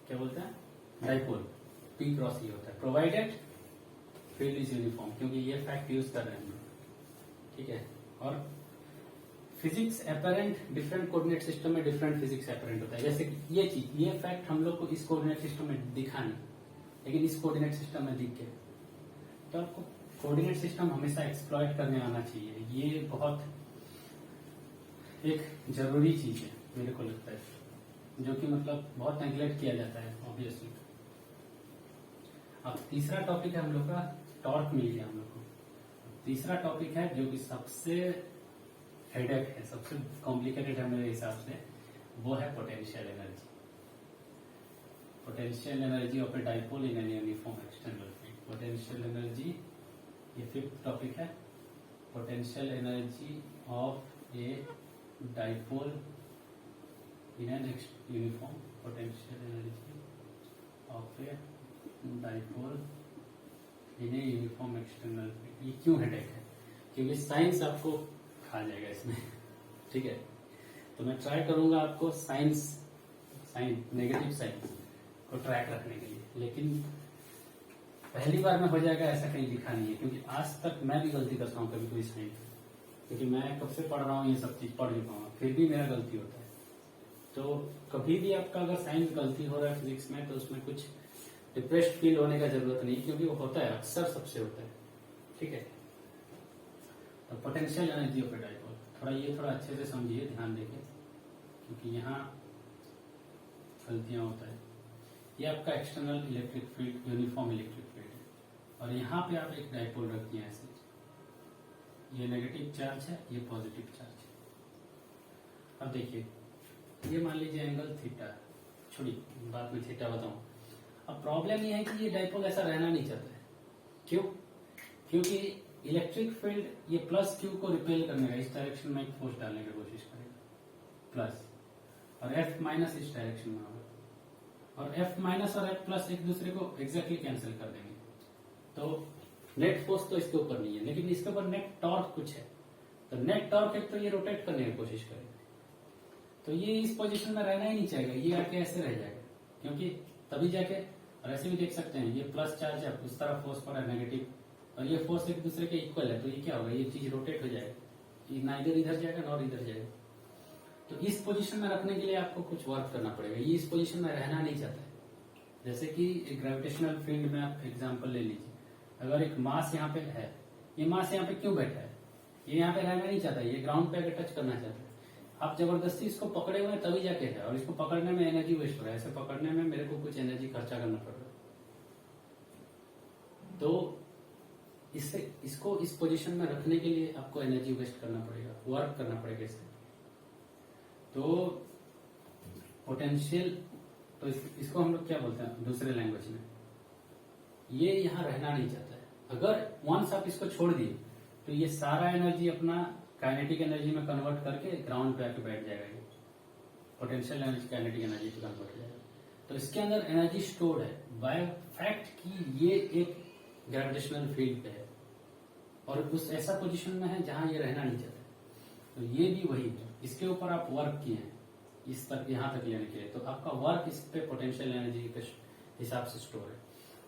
क्या बोलते हैं डाइपोल P क्रॉस E होता है, प्रोवाइडेड फील्ड इज यूनिफॉर्म, क्योंकि ये फैक्ट यूज कर रहे हैं। ठीक है, और physics apparent different coordinate system में डिफरेंट फिजिक्स एपरेंट होता है। जैसे कि ये चीज, ये फैक्ट हम लोग को इस कोऑर्डिनेट सिस्टम में दिखा नहीं, लेकिन इस कोऑर्डिनेट सिस्टम में दिख गया। तो आपको कोऑर्डिनेट सिस्टम हमेशा एक्सप्लॉइट करने आना चाहिए, ये बहुत एक जरूरी चीज है मेरे को लगता है, जो कि मतलब बहुत नेग्लेक्ट किया जाता है ऑब्वियसली। अब तीसरा टॉपिक है हम लोग का, टॉर्क मिल गया हम लोग को। तीसरा टॉपिक है जो कि सबसे हेडेक है, सबसे कॉम्प्लिकेटेड है मेरे हिसाब से, वो है potential energy. Potential energy of a dipole in an uniform external field. Potential energy, ये फिफ्थ टॉपिक है, potential energy of a dipole in an uniform, potential energy of a dipole in a uniform external field. ये क्यों हेडेक है? क्योंकि साइंस आपको खा जाएगा इसमें, ठीक है। तो मैं ट्राई करूंगा आपको साइंस नेगेटिव साइंस को ट्रैक रखने के लिए, लेकिन पहली बार में हो जाएगा ऐसा कहीं लिखा नहीं है, क्योंकि आज तक मैं भी गलती करता हूँ कभी कोई साइंस, क्योंकि मैं कब से पढ़ रहा हूँ ये सब चीज पढ़ चुका हूँ, फिर भी मेरा गलती होता है। तो कभी भी आपका अगर साइंस गलती हो रहा है फिजिक्स में, तो उसमें कुछ डिप्रेस्ड फील होने का जरूरत नहीं, क्योंकि वो होता है, अक्सर सबसे होता है, ठीक है। तो potential energy of A dipole, थोड़ा अच्छे से समझिए, ध्यान देके, क्योंकि यहाँ गलतियां होता है। ये आपका external electric field, uniform electric field है, और यहाँ पे आप एक डाइपोल रखती हैं ऐसे, ये नेगेटिव चार्ज है, ये पॉजिटिव चार्ज है। अब देखिए, ये मान लीजिए एंगल थीटा, छोड़िए बाद में थीटा बताऊं। अब प्रॉब्लम ये है कि ये डाइपोल ऐसा रहना नहीं चाहता है। क्यों? क्योंकि इलेक्ट्रिक फील्ड ये प्लस क्यू को रिपेल करने का, इस डायरेक्शन में एक फोर्स डालने की कोशिश करेगा, प्लस, और एफ माइनस इस डायरेक्शन में होगा, और एफ माइनस और एफ प्लस एक दूसरे को एग्जैक्टली कैंसिल कर देंगे। तो नेट फोर्स तो इसके ऊपर नहीं है, लेकिन इसके ऊपर नेट टॉर्क कुछ है। तो नेट टॉर्क है, तो ये रोटेट करने की कोशिश करेगा, तो ये इस पोजीशन में रहना ही नहीं चाहेगा, ये आके ऐसे रह जाएगा, क्योंकि तभी जाके, और ऐसे भी देख सकते हैं, ये प्लस चार्ज है, उस तरफ फोर्स पड़ा है नेगेटिव, और ये फोर्स एक दूसरे के इक्वल है, तो ये क्या होगा, ये चीज रोटेट हो जाएगा, ये ना इधर जाएगा ना और इधर जाएगा। तो इस पोजीशन में रखने के लिए आपको कुछ वर्क करना पड़ेगा, ये इस पोजीशन में रहना नहीं चाहता है। जैसे कि एक ग्रेविटेशनल फील्ड में आप एग्जाम्पल ले लीजिए, अगर एक मास यहाँ पे है, ये मास यहाँ पे क्यों बैठा है, ये यहाँ पे रहना नहीं चाहता, ये ग्राउंड पे अगर टच करना चाहता है, आप जबरदस्ती इसको पकड़े हुए तभी जाके है, और इसको पकड़ने में एनर्जी वेस्ट हो रहा है, ऐसे पकड़ने में मेरे को कुछ एनर्जी खर्चा करना पड़ रहा है। तो इसको इस पोजीशन में रखने के लिए आपको एनर्जी वेस्ट करना पड़ेगा, वर्क करना पड़ेगा इससे। तो पोटेंशियल, तो इसको हम लोग क्या बोलते हैं दूसरे लैंग्वेज में, ये यहाँ रहना नहीं चाहता है। अगर वंस आप इसको छोड़ दिए, तो ये सारा एनर्जी अपना काइनेटिक एनर्जी में कन्वर्ट करके ग्राउंड पे आके बैठ जाएगा, ये पोटेंशियल एनर्जी काइनेटिक एनर्जी पे कन्वर्ट हो जाएगा। तो इसके अंदर एनर्जी स्टोर्ड है बाय फैक्ट कि ये एक ग्रेविटेशनल फील्ड पे है, और उस ऐसा पोजीशन में है जहां ये रहना नहीं चाहता। तो ये भी वही है, इसके ऊपर आप वर्क किए हैं इस तक, यहां तक लेने के लिए, तो आपका वर्क इस पे पोटेंशियल एनर्जी के हिसाब से स्टोर है।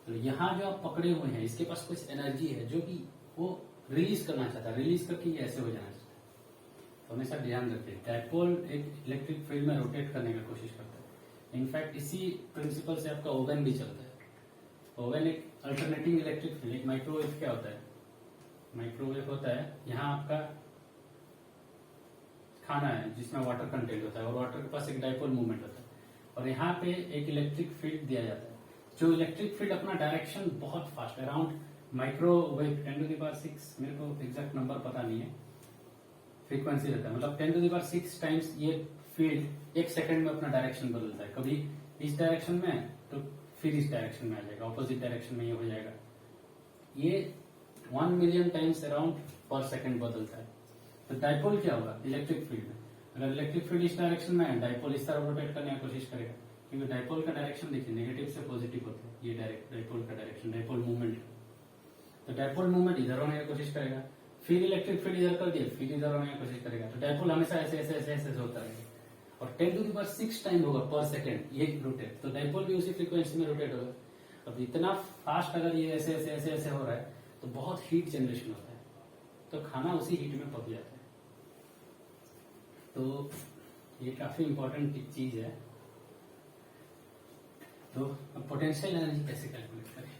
तो यहाँ जो आप पकड़े हुए हैं, इसके पास कुछ एनर्जी है जो कि वो रिलीज करना चाहता है, रिलीज करके ये ऐसे हो जाना चाहता है। तो हमेशा ध्यान रखिए, डाइपोल एक इलेक्ट्रिक फील्ड में रोटेट करने की कोशिश करता है। इनफैक्ट इसी प्रिंसिपल से आपका ओवन भी चलता है। ओवन एक अल्टरनेटिंग इलेक्ट्रिक फील्ड, एक माइक्रोवेव क्या होता है, माइक्रोवेव होता है, यहाँ आपका खाना है जिसमें वाटर कंटेंट होता है, और वाटर के पास एक डाइपोल मूवमेंट होता है, और यहाँ पे एक इलेक्ट्रिक फील्ड दिया जाता है, जो इलेक्ट्रिक फील्ड अपना डायरेक्शन बहुत फास्ट, अराउंड माइक्रोवेव 10⁶, मेरे को एग्जैक्ट नंबर पता नहीं है, फ्रीक्वेंसी रहता है, मतलब 10⁶ टाइम्स ये फील्ड एक सेकंड में अपना डायरेक्शन बदलता है। कभी इस डायरेक्शन में, तो फिर इस डायरेक्शन में आ जाएगा, ऑपोजिट डायरेक्शन में ये हो जाएगा। ये 1 मिलियन टाइम्स अराउंड पर सेकंड बदलता है। तो डाइपोल क्या होगा इलेक्ट्रिक फील्ड में, अगर इलेक्ट्रिक फील्ड इस डायरेक्शन में है, डाइपोल इस तरफ रोटेट करने की कोशिश करेगा, क्योंकि डाइपोल का डायरेक्शन देखिए नेगेटिव से पॉजिटिव होता है, ये डायरेक्ट डाइपोल का डायरेक्शन, डाइपोल मूवमेंट। तो डाइपोल मूवमेंट इधर होने की कोशिश करेगा, फिर इलेक्ट्रिक फील्ड इधर कर दिया, फिर इधर होने की कोशिश करेगा। तो डाइपोल हमेशा ऐसे ऐसे ऐसे ऐसे होता रहेगा, और 10⁶ टाइम होगा पर सेकंड ये रोटेट, तो डाइपोल भी उसी फ्रीक्वेंसी में रोटेट होगा। अब इतना फास्ट अगर ये ऐसे ऐसे ऐसे ऐसे हो रहा है, तो बहुत हीट जनरेशन होता है, तो खाना उसी हीट में पक जाता है। तो ये काफी इंपॉर्टेंट चीज है। तो अब पोटेंशियल एनर्जी कैसे कैलकुलेट करें,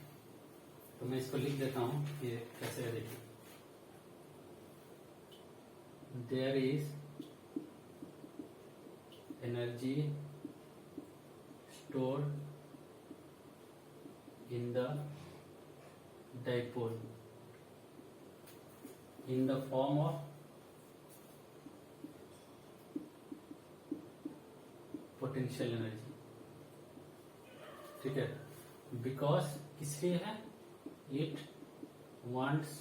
तो मैं इसको लिख देता हूं कि कैसे है। देखिए, there is energy stored in the dipole in the form of potential energy, ठीक है, बिकॉज इसलिए है इट वांट्स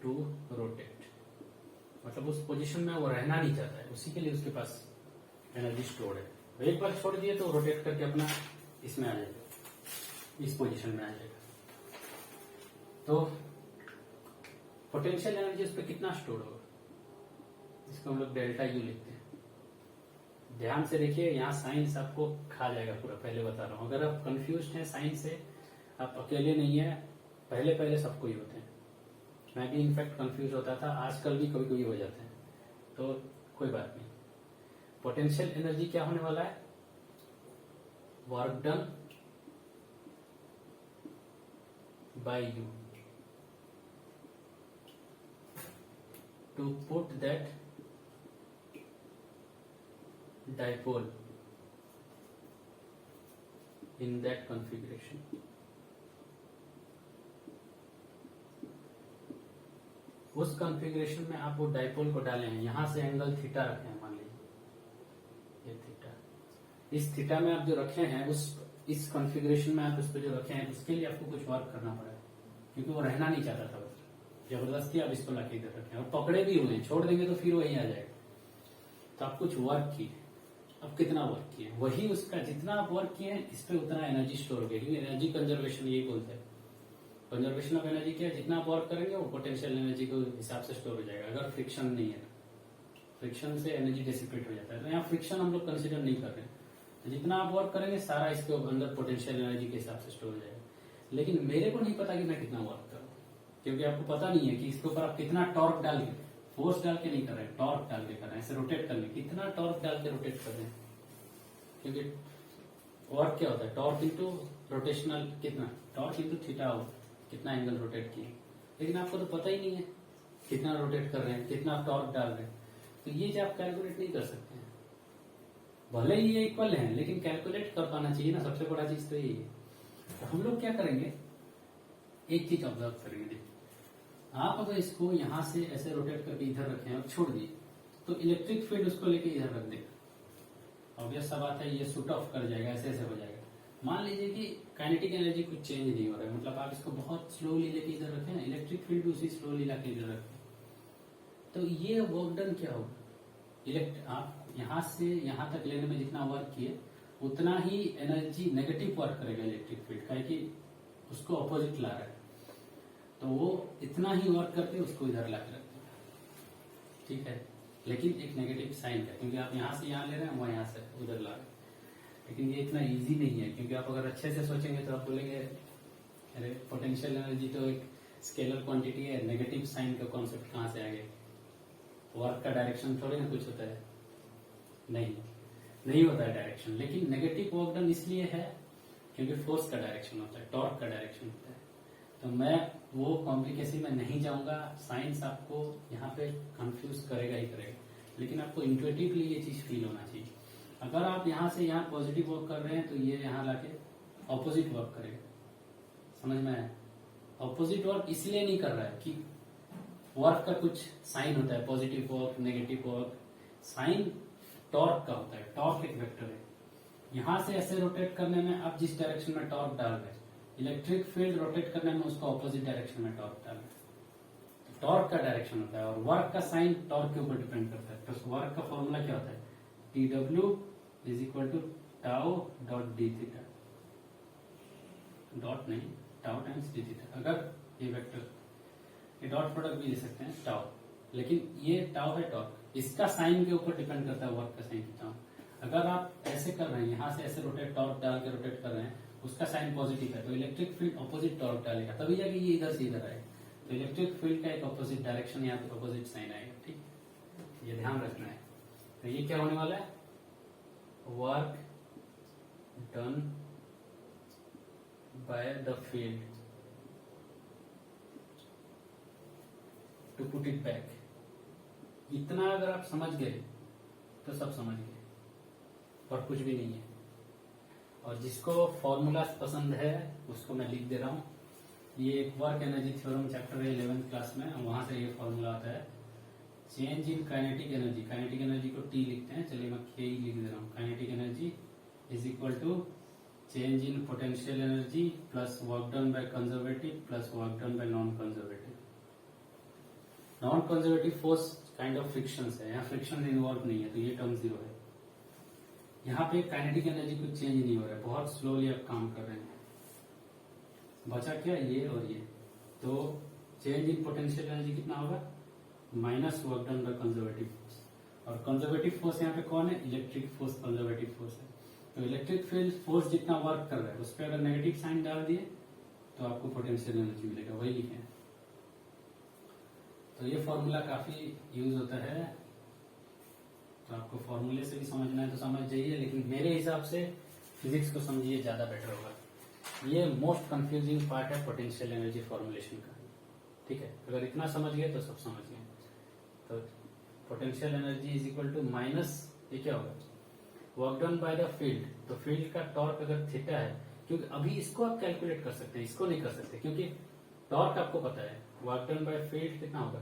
टू रोटेट, मतलब उस पोजीशन में वो रहना नहीं चाहता है, उसी के लिए उसके पास एनर्जी स्टोर है। एक बार छोड़ दिए तो रोटेट करके अपना इसमें आ जाएगा, इस पोजीशन में आ जाएगा। तो पोटेंशियल एनर्जी उस पर कितना स्टोर होगा, इसको हम लोग डेल्टा यू लिखते हैं। ध्यान से देखिए, यहाँ साइंस आपको खा जाएगा पूरा, पहले बता रहा हूं। अगर आप कंफ्यूज हैं साइंस से, आप अकेले नहीं है, पहले पहले सबको ही होते हैं। मैं भी इनफैक्ट कंफ्यूज होता था, आजकल भी कभी कभी हो जाते हैं, तो कोई बात नहीं। पोटेंशियल एनर्जी क्या होने वाला है, work done by you to put that dipole in that configuration. उस कॉन्फ़िगरेशन में आप वो डाइपोल को डाले हैं, यहां से एंगल थीटा रखे हैं, मान लीजिए ये थीटा, इस थीटा में आप जो रखे हैं, उस इस कॉन्फ़िगरेशन में आप उसको जो रखे हैं, उसके लिए आपको कुछ वर्क करना पड़ा है, क्योंकि वो रहना नहीं चाहता था, बस जबरदस्ती आप इसको लाके इधर रखे और पकड़े भी हुए हैं, छोड़ देंगे तो फिर वही आ जाएगा। तो आप कुछ वर्क किए, अब कितना वर्क किए, वही उसका जितना आप वर्क किए हैं इस पे उतना एनर्जी स्टोर हो गया, क्योंकि एनर्जी कंजर्वेशन यही बोलते हैं। कंजर्वेशन ऑफ एनर्जी क्या है, जितना आप वर्क करेंगे वो पोटेंशियल एनर्जी के हिसाब से स्टोर हो जाएगा। अगर फ्रिक्शन नहीं है, फ्रिक्शन से एनर्जी डिसिपेट हो जाता है, तो यहाँ फ्रिक्शन हम लोग कंसिडर नहीं कर रहे हैं। तो जितना आप वर्क करेंगे सारा इसके अंदर पोटेंशियल एनर्जी के हिसाब से स्टोर हो जाएगा। लेकिन मेरे को नहीं पता कि मैं कितना वर्क करूँ, क्योंकि आपको पता नहीं है कि इसके ऊपर आप कितना टॉर्क डाल के, फोर्स डाल के नहीं कर रहे हैं, टॉर्क डाल के कर रहे हैं, ऐसे रोटेट करने, कितना टॉर्क डाल के रोटेट कर रहे हैं, क्योंकि वर्क क्या होता है, टॉर्क इंटू रोटेशनल, कितना टॉर्क इंटू थीटा हो, कितना एंगल रोटेट किए। लेकिन आपको तो पता ही नहीं है कितना रोटेट कर रहे हैं, कितना टॉर्क डाल रहे हैं, तो ये जो आप कैलकुलेट नहीं कर सकते हैं। भले ही ये इक्वल है, लेकिन कैलकुलेट कर पाना चाहिए ना, सबसे बड़ा चीज तो यही है। तो हम लोग क्या करेंगे, एक चीज ऑब्जर्व करेंगे, आप अगर इसको यहां से ऐसे रोटेट करके इधर रखें और छोड़ दिए, तो इलेक्ट्रिक फील्ड उसको लेके इधर रख देगा। ऑब्वियस सा बात है, ये शूट ऑफ कर जाएगा, ऐसे ऐसे हो जाएगा। मान लीजिए कि काइनेटिक एनर्जी कुछ चेंज नहीं हो रहा है, मतलब आप इसको बहुत स्लोली लेके इधर रखें ना, इलेक्ट्रिक फील्ड भी उसी स्लोली लाके इधर रखें, तो ये वर्क डन क्या होगा, आप यहां से यहां तक लेने में जितना वर्क किए उतना ही एनर्जी नेगेटिव वर्क करेगा इलेक्ट्रिक फील्ड का, कि उसको अपोजिट ला रहा है, तो वो इतना ही वर्क करके उसको इधर ला के रखते हैं, ठीक है। लेकिन एक नेगेटिव साइन है, क्योंकि आप यहां से यहां ले रहे हैं, वो यहां से उधर ला रहे हैं। लेकिन ये इतना इजी नहीं है, क्योंकि आप अगर अच्छे से सोचेंगे तो आप बोलेंगे अरे पोटेंशियल एनर्जी तो एक स्केलर क्वांटिटी है, नेगेटिव साइन का कॉन्सेप्ट कहां से आ गया, वर्क का डायरेक्शन थोड़ी ना कुछ होता है, नहीं होता है डायरेक्शन। लेकिन नेगेटिव वर्क डन इसलिए है क्योंकि फोर्स का डायरेक्शन होता है, टॉर्क का डायरेक्शन होता है। तो मैं वो कॉम्प्लिकेशन में नहीं जाऊंगा, साइंस आपको यहाँ पे कंफ्यूज करेगा ही करेगा, लेकिन आपको इंट्यूटिवली ये चीज फील होना चाहिए। अगर आप यहाँ से यहाँ पॉजिटिव वर्क कर रहे हैं तो ये यहाँ लाके ऑपोजिट वर्क करेगा, समझ में आया। ऑपोजिट वर्क इसलिए नहीं कर रहा है कि वर्क का कुछ साइन होता है, positive work, negative work, sign torque का होता है, टॉर्क एक वेक्टर है। यहां से ऐसे रोटेट करने में आप जिस डायरेक्शन में टॉर्क डाल रहे हैं, इलेक्ट्रिक फील्ड रोटेट करने में उसको ऑपोजिट डायरेक्शन में टॉर्क डाल रहे हैं, तो टॉर्क का डायरेक्शन होता है। और वर्क का साइन टॉर्क के ऊपर डिपेंड करता है। तो वर्क का फॉर्मूला क्या होता है, TW is equal to tau dot D theta, dot नहीं, टाउ टाइम्स डी थीटा। अगर ये वेक्टर, ये डॉट प्रोडक्ट भी ले सकते हैं टाउ, लेकिन ये टाउ है टॉर्क, इसका साइन के ऊपर डिपेंड करता है वर्क का साइन कितना। अगर आप ऐसे कर रहे हैं, यहां से ऐसे रोटेट, टॉर्क डाल के रोटेट कर रहे हैं, उसका साइन पॉजिटिव है, तो इलेक्ट्रिक फील्ड ऑपोजिट टॉर्क डालेगा, तभी जाके ये इधर से इधर आएगा। तो इलेक्ट्रिक फील्ड का एक ऑपोजिट डायरेक्शन, यहाँ पे ऑपोजिट साइन आएगा, ठीक, ये ध्यान रखना है। तो ये क्या होने वाला है, work done by the field to put it back. इतना अगर आप समझ गए तो सब समझ गए, और कुछ भी नहीं है। और जिसको फॉर्मूला पसंद है उसको मैं लिख दे रहा हूं, ये वर्क एनर्जी थ्योरम चैप्टर है 11th क्लास में, वहां से ये फॉर्मूला आता है, change in kinetic energy. Kinetic energy को T लिखते हैं, चलिए मैं K लिख दे रहा हूँ। Kinetic energy is equal to change in potential energy plus work done by conservative plus work done by non conservative. Non conservative force kind of friction है, यहाँ फ्रिक्शन इन्वॉल्व नहीं है तो ये टर्म जीरो है। यहाँ पे काइनेटिक एनर्जी कुछ चेंज नहीं हो रहा है, बहुत स्लोली आप काम कर रहे हैं। बचा क्या, ये और ये। तो चेंज इन पोटेंशियल एनर्जी कितना होगा, minus work done by conservative force. और कंजर्वेटिव फोर्स यहाँ पे कौन है, इलेक्ट्रिक फोर्स कंजर्वेटिव फोर्स है। तो इलेक्ट्रिक फील्ड फोर्स जितना वर्क कर रहा है उस पर अगर नेगेटिव साइन डाल दिए तो आपको पोटेंशियल एनर्जी मिलेगा, वही लिखे। तो ये फॉर्मूला काफी यूज होता है, तो आपको फॉर्मूले से भी समझना है तो समझ जाइए, लेकिन मेरे हिसाब से फिजिक्स को समझिए, ज्यादा बेटर होगा। ये मोस्ट कंफ्यूजिंग पार्ट है पोटेंशियल एनर्जी फॉर्मुलेशन का, ठीक है। अगर इतना समझ गए तो सब समझ गए। तो potential energy is equal to minus, ये क्या होगा, work done by the field. तो फील्ड का टॉर्क अगर थीटा है, क्योंकि अभी इसको आप कैलकुलेट कर सकते हैं, इसको नहीं कर सकते क्योंकि टॉर्क आपको पता है। वर्क डन बाय फील्ड कितना होगा,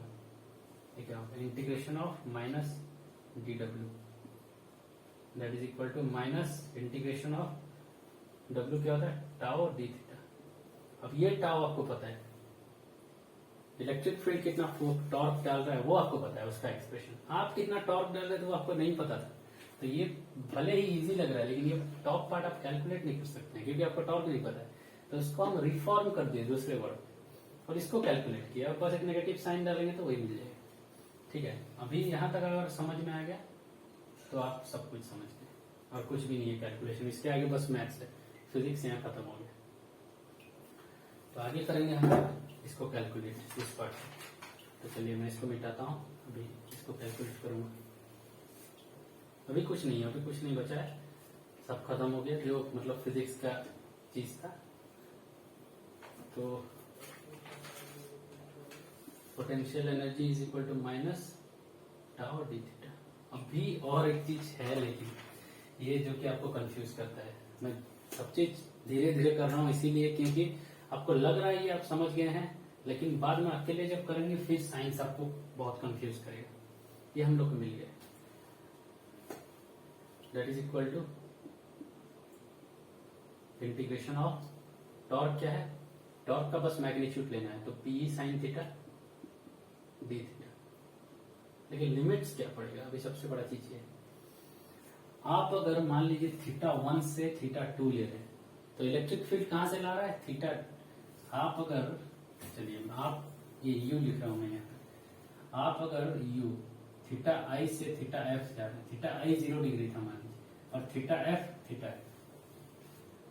ये क्या होगा, integration of minus dw that is equal to minus integration of w क्या होता है, टाउ डी थीटा। अब ये टाउ आपको पता है, इलेक्ट्रिक फील्ड कितना टॉर्क डाल रहा है वो आपको पता है, उसका एक्सप्रेशन। आप कितना टॉर्क डाल रहे थे वो आपको नहीं पता था, तो ये भले ही इजी लग रहा है लेकिन ये टॉप पार्ट आप कैलकुलेट नहीं कर सकते हैं क्योंकि आपको टॉर्क नहीं पता है। तो इसको हम रिफॉर्म कर दिए दूसरे वर्ड और इसको कैलकुलेट किया, बस एक नेगेटिव साइन डालेंगे तो वही मिल जाएगा, ठीक है। अभी यहां तक अगर समझ में आ गया तो आप सब कुछ समझ गए और कुछ भी नहीं है कैलकुलेशन, इसके आगे बस मैथ्स है, फिजिक्स यहाँ खत्म हो गया। तो आगे करेंगे हम इसको कैलकुलेट इस पार्ट से। तो चलिए मैं इसको मिटाता हूँ, अभी इसको कैलकुलेट करूंगा। अभी कुछ नहीं है, अभी कुछ नहीं बचा है, सब खत्म हो गया जो मतलब फिजिक्स का चीज था। तो potential energy is equal to minus tau D theta. अभी और एक चीज है लेकिन ये जो कि आपको कंफ्यूज करता है, मैं सब चीज धीरे धीरे कर रहा हूँ इसीलिए क्योंकि आपको लग रहा है ये आप समझ गए हैं, लेकिन बाद में अकेले जब करेंगे फिर साइंस आपको बहुत कंफ्यूज करेगा। ये हम लोग को मिल गया, that is equal to integration of torque क्या है, टॉर्क का बस मैग्नीट्यूड लेना है, तो P sine theta D theta. लेकिन लिमिट्स क्या पड़ेगा, अभी सबसे बड़ा चीज ये, आप अगर मान लीजिए थीटा 1 से थीटा 2 ले रहे हैं तो इलेक्ट्रिक फील्ड कहां से ला रहा है, थीटा। आप अगर, चलिए आप ये यू लिख रहा हूं मैं यहाँ पे, आप अगर यू थीटा आई से थीटा एफ जा रहे हैं, थीटा आई 0 डिग्री था मान लीजिए और थीटा एफ थीटा है।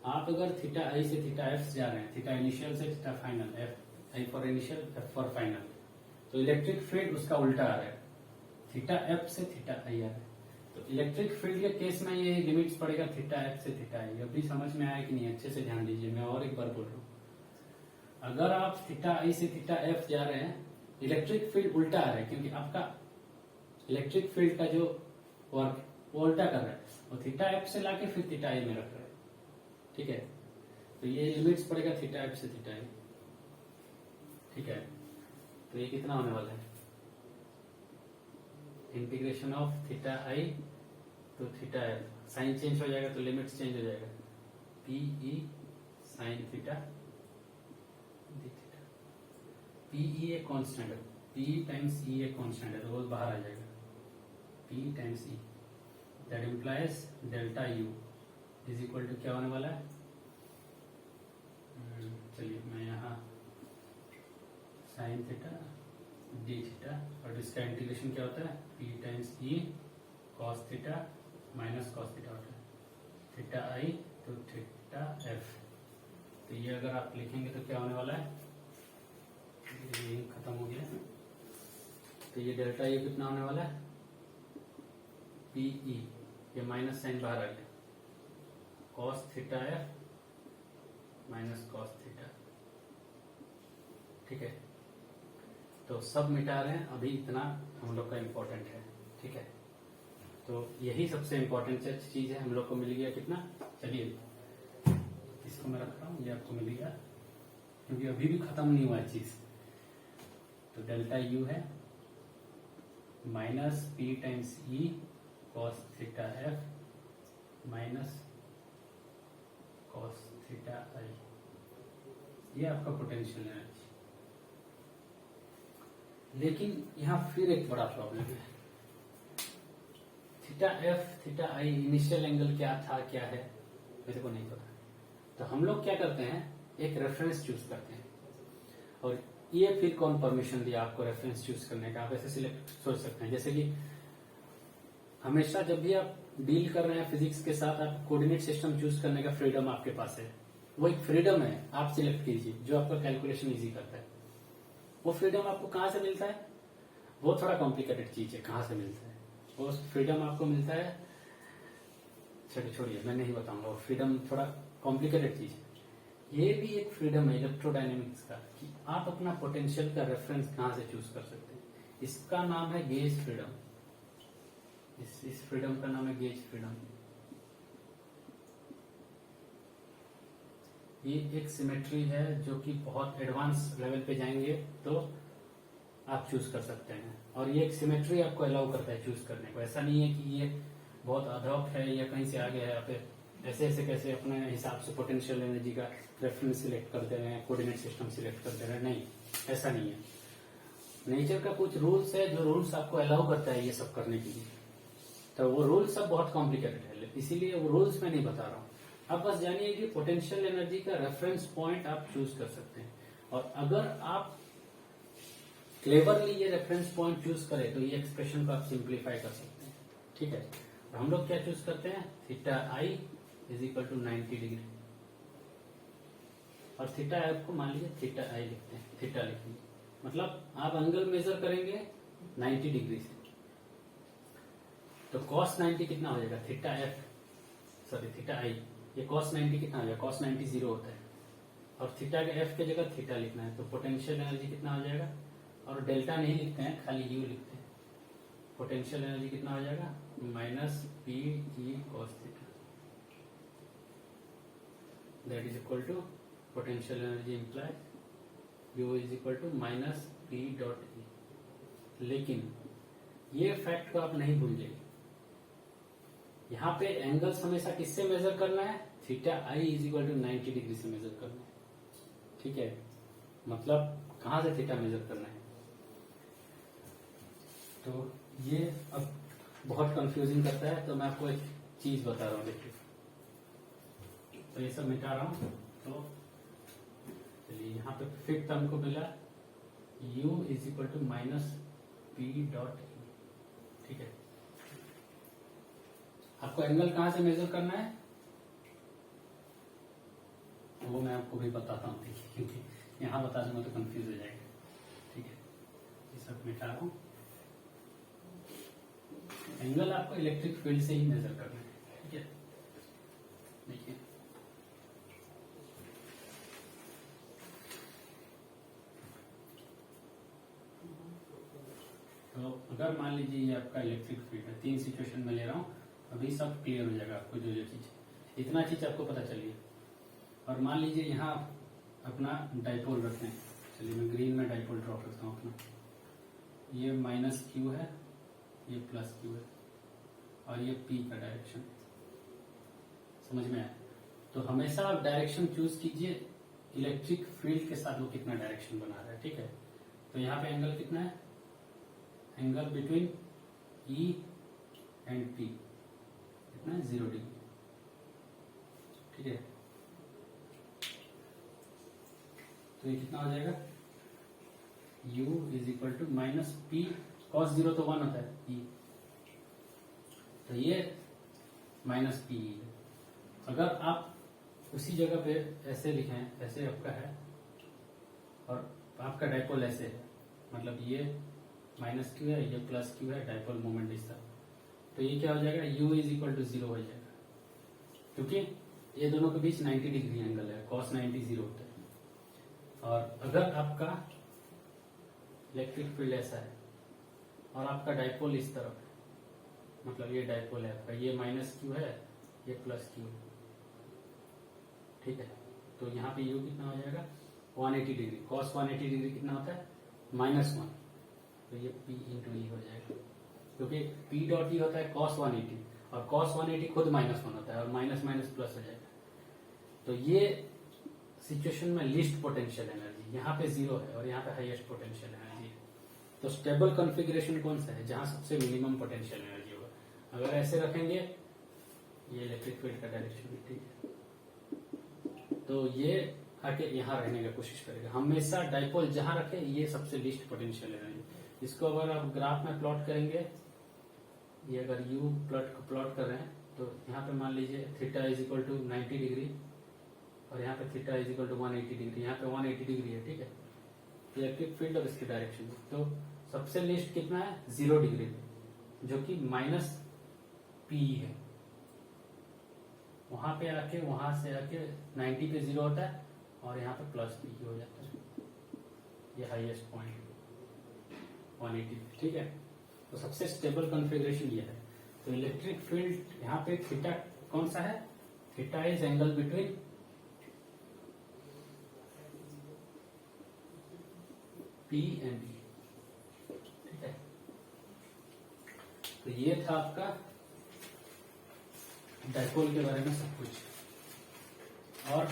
आप अगर थीटा आई से थीटा एफ जा रहे हैं, थीटा इनिशियल से theta final, F I for initial F for final, तो इलेक्ट्रिक फील्ड उसका उल्टा आ रहा है, थीटा एफ से थीटा आई आ रहा है। तो इलेक्ट्रिक फील्ड के केस में ये लिमिट्स पड़ेगा थीटा एफ से थीटा आई। अभी समझ में आया कि नहीं, अच्छे से ध्यान दीजिए, मैं और एक बार बोल रहा हूँ। अगर आप थीटा आई से थीटा एफ जा रहे हैं, इलेक्ट्रिक फील्ड उल्टा आ रहा है क्योंकि आपका इलेक्ट्रिक फील्ड का जो वर्क वो उल्टा कर रहा है, वो थीटा एफ से लाके फिर थीटा आई में रख रहा है, ठीक है। तो ये लिमिट्स पड़ेगा थीटा एफ से थीटा आई, ठीक है। तो ये कितना होने वाला है, इंटीग्रेशन ऑफ थीटा आई तो थीटा एफ, साइन चेंज हो जाएगा तो लिमिट्स चेंज हो जाएगा, P E sign theta D theta. P E एक कांस्टेंट है, पी टाइम्स ई एक कांस्टेंट है तो वो बाहर आ जाएगा, P times E that implies delta U is equal to क्या होने वाला है, चलिए मैं यहाँ साइन थीटा डी थीटा और इसका इंटीग्रेशन क्या होता है, P times E cos theta minus cos theta होता है, थीटा आई तो थीटा एफ। तो ये अगर आप लिखेंगे तो क्या होने वाला है, ये खत्म हो गया। तो ये डेल्टा यू कितना होने वाला है, पी ई, ये माइनस साइन बाहर आ गया, cos theta F minus cos theta, ठीक है। तो सब मिटा रहे हैं, अभी इतना हम लोग का इम्पोर्टेंट है, ठीक है। तो यही सबसे इम्पोर्टेंट चीज है, हम लोग को मिल गया कितना, चलिए इसको मैं रख रहा हूँ, ये आपको मिल गया क्योंकि अभी भी खत्म नहीं हुआ है चीज। तो डेल्टा यू है minus P times E cos theta F minus cos theta I, ये आपका पोटेंशियल एनर्जी। लेकिन यहाँ फिर एक बड़ा प्रॉब्लम है, theta F theta I initial angle क्या था क्या है मेरे को नहीं पता। तो हम लोग क्या करते हैं, एक रेफरेंस चूज करते हैं, और ये फिर कौन परमिशन दिया आपको रेफरेंस चूज करने का? आप ऐसे सिलेक्ट सोच सकते हैं, जैसे कि हमेशा जब भी आप डील कर रहे हैं फिजिक्स के साथ, आप कोऑर्डिनेट सिस्टम चूज करने का फ्रीडम आपके पास है। वो एक फ्रीडम है, आप सिलेक्ट कीजिए जो आपका कैलकुलेशन इजी करता है। वो फ्रीडम आपको कहाँ से मिलता है? वो थोड़ा कॉम्प्लिकेटेड चीज है, कहाँ से मिलता है वो फ्रीडम आपको मिलता है, छोड़िए मैं नहीं बताऊंगा, वो फ्रीडम थोड़ा कॉम्प्लिकेटेड चीज है। ये भी एक फ्रीडम है इलेक्ट्रोडायनेमिक्स का, कि आप अपना पोटेंशियल का रेफरेंस कहाँ से चूज कर सकते हैं। इसका नाम है गेज फ्रीडम। इस फ्रीडम का नाम है गेज फ्रीडम। ये एक सिमेट्री है जो कि बहुत एडवांस लेवल पे जाएंगे तो आप चूज कर सकते हैं, और ये एक सिमेट्री आपको अलाउ करता है चूज करने को। ऐसा नहीं है कि ये बहुत अधोक है या कहीं से आगे है, आप ऐसे ऐसे कैसे अपने हिसाब से पोटेंशियल एनर्जी का रेफरेंस सिलेक्ट करते रहे, कोऑर्डिनेट सिस्टम सिलेक्ट करते रहे, नहीं, ऐसा नहीं है। नेचर का कुछ रूल्स है जो रूल्स आपको अलाउ करता है ये सब करने के लिए। तो वो रूल्स सब बहुत कॉम्प्लिकेटेड है, इसीलिए वो रूल्स मैं नहीं बता रहा हूँ। आप बस जानिए कि पोटेंशियल एनर्जी का रेफरेंस पॉइंट आप चूज कर सकते हैं, और अगर आप क्लेवरली ये रेफरेंस पॉइंट चूज करें तो ये एक्सप्रेशन को आप सिंप्लीफाई कर सकते हैं। ठीक है, और हम लोग क्या चूज करते हैं, theta I is equal to 90 degree, और थीटा आई को मान लीजिए थीटा आई लिखते हैं, थीटा लिखेंगे, मतलब आप एंगल मेजर करेंगे 90 डिग्री से। तो cos 90 कितना हो जाएगा, theta F sorry theta I, ये cos 90 कितना हो जाएगा, cos 90 जीरो होता है, और थीटा के एफ के जगह थीटा लिखना है, तो पोटेंशियल एनर्जी कितना हो जाएगा, और डेल्टा नहीं लिखते हैं, खाली यू लिखते हैं। पोटेंशियल एनर्जी कितना हो जाएगा, minus P E cos theta, that is equal to potential energy implies U is equal to minus P dot E. लेकिन ये फैक्ट को आप नहीं भूल जाइए, यहाँ पे एंगल्स हमेशा किससे मेजर करना है, theta I is equal to 90 degree से मेजर करना है। ठीक है, मतलब कहां से थीटा मेजर करना है। तो ये अब बहुत कंफ्यूजिंग करता है, तो मैं आपको एक चीज बता रहा हूँ, देखिए। तो ये सब मिटा रहा हूं, तो चलिए यहाँ पे फिफ्थ टर्म को मिला u is equal to minus P dot E. ठीक है, आपको एंगल कहां से मेजर करना है वो मैं आपको भी बताता हूँ, देखिए, क्योंकि यहाँ बता दूंगा तो कंफ्यूज हो जाएगा। ठीक है, ये सब मिटा रहा हूं। एंगल आपको इलेक्ट्रिक फील्ड से ही मेजर करना है। ठीक है, देखिए तो अगर मान लीजिए ये आपका इलेक्ट्रिक फील्ड है, तीन सिचुएशन में ले रहा हूँ, अभी सब क्लियर हो जाएगा आपको, जो जो चीज, इतना चीज आपको पता चलिए। और मान लीजिए यहाँ अपना डाइपोल रखें, चलिए मैं ग्रीन में डाइपोल ड्रॉ करता हूँ अपना, ये माइनस क्यू है, ये प्लस क्यू है, और ये पी का डायरेक्शन, समझ में आया। तो हमेशा आप डायरेक्शन चूज कीजिए इलेक्ट्रिक फील्ड के साथ वो कितना डायरेक्शन बना रहा है। ठीक है, तो यहाँ पे एंगल कितना है, angle between E and P कितना है, 0 डिग्री। ठीक है, तो ये कितना हो जाएगा, u is equal to minus P cos 0 तो 1 होता है e, तो ये माइनस पी। अगर आप उसी जगह पे ऐसे लिखें, ऐसे आपका है और आपका डाइपोल ऐसे है, मतलब ये माइनस क्यू है, ये प्लस क्यू है, डाइपोल मोमेंट इस तरह, तो ये क्या हो जाएगा, u इज इक्वल टू 0 हो जाएगा, क्योंकि ये दोनों के बीच 90 डिग्री एंगल है, cos 90 0 होता है। और अगर आपका इलेक्ट्रिक फील्ड ऐसा है और आपका डाइपोल इस तरफ है, मतलब ये डाइपोल है आपका, ये माइनस क्यू है, ये प्लस क्यू है। ठीक है, तो यहाँ पे u कितना हो जाएगा, 180 डिग्री, cos 180 डिग्री कितना होता है, -1, तो ये p इंटू ई हो जाएगा, क्योंकि p डॉट ई होता है cos 180, और cos 180 खुद -1 होता है, और माइनस माइनस प्लस हो जाएगा। तो ये सिचुएशन में लीस्ट पोटेंशियल एनर्जी, यहाँ पे 0 है और यहाँ पे हाईएस्ट पोटेंशियल एनर्जी है। तो स्टेबल कॉन्फ़िगरेशन कौन सा है, जहां सबसे मिनिमम पोटेंशियल एनर्जी होगा। अगर ऐसे रखेंगे, ये इलेक्ट्रिक फील्ड का डायरेक्शन भी ठीक है, तो ये आके यहाँ रहने की कोशिश करेगा। हमेशा डाइपोल जहां रखे ये सबसे लीस्ट पोटेंशियल एनर्जी। इसको अगर आप ग्राफ में प्लॉट करेंगे, ये अगर यू प्लॉट कर रहे हैं तो यहाँ पे मान लीजिए theta is equal to 90 degree और यहाँ पे theta is equal to 180 degree, यहाँ पे 180 डिग्री है, ठीक है, इलेक्ट्रिक फील्ड और इसकी डायरेक्शन। तो सबसे लीस्ट कितना है, 0 डिग्री पे, जो कि माइनस पी है। वहां पे आके, वहां से आके 90 पे 0 होता है और यहाँ पे प्लस पी हो जाता है। ये हाईएस्ट पॉइंट 180, ठीक है। तो सबसे स्टेबल कॉन्फ़िगरेशन ये है। तो इलेक्ट्रिक फील्ड यहाँ पे थीटा कौन सा है, theta is angle between P and E, ठीक है। तो ये था आपका डाइपोल के बारे में सब कुछ। और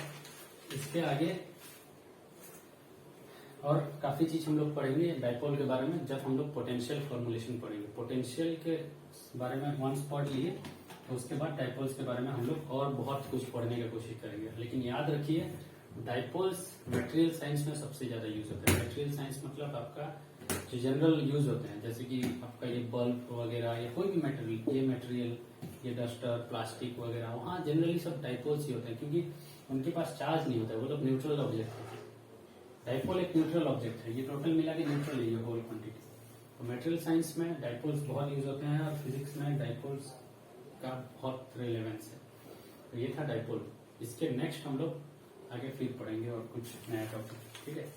इसके आगे और काफी चीज हम लोग पढ़ेंगे डाइपोल के बारे में जब हम लोग पोटेंशियल फॉर्मुलेशन पढ़ेंगे। पोटेंशियल के बारे में वंस पढ़ लिए तो उसके बाद डाइपोल्स के बारे में हम लोग और बहुत कुछ पढ़ने की कोशिश करेंगे। लेकिन याद रखिए, डाइपोल्स मटेरियल साइंस में सबसे ज्यादा यूज होता है। मटेरियल साइंस मतलब आपका जो जनरल यूज होते हैं, जैसे कि आपका ये बल्ब वगैरह या कोई भी मटेरियल, ये मटेरियल, ये डस्टर, प्लास्टिक वगैरह, वहाँ जनरली सब डाइपोल्स ही होते हैं क्योंकि उनके पास चार्ज नहीं होता है, वो लोग न्यूट्रल ऑब्जेक्ट है। डाइपोल एक न्यूट्रल ऑब्जेक्ट है, ये टोटल मिला के न्यूट्रल है ये होल क्वांटिटी। तो मटेरियल साइंस में डाइपोल्स बहुत यूज होते हैं और फिजिक्स में डाइपोल्स का बहुत रिलेवेंस है। तो ये था डाइपोल। इसके नेक्स्ट हम लोग आगे फिर पढ़ेंगे और कुछ नया टॉपिक, ठीक है।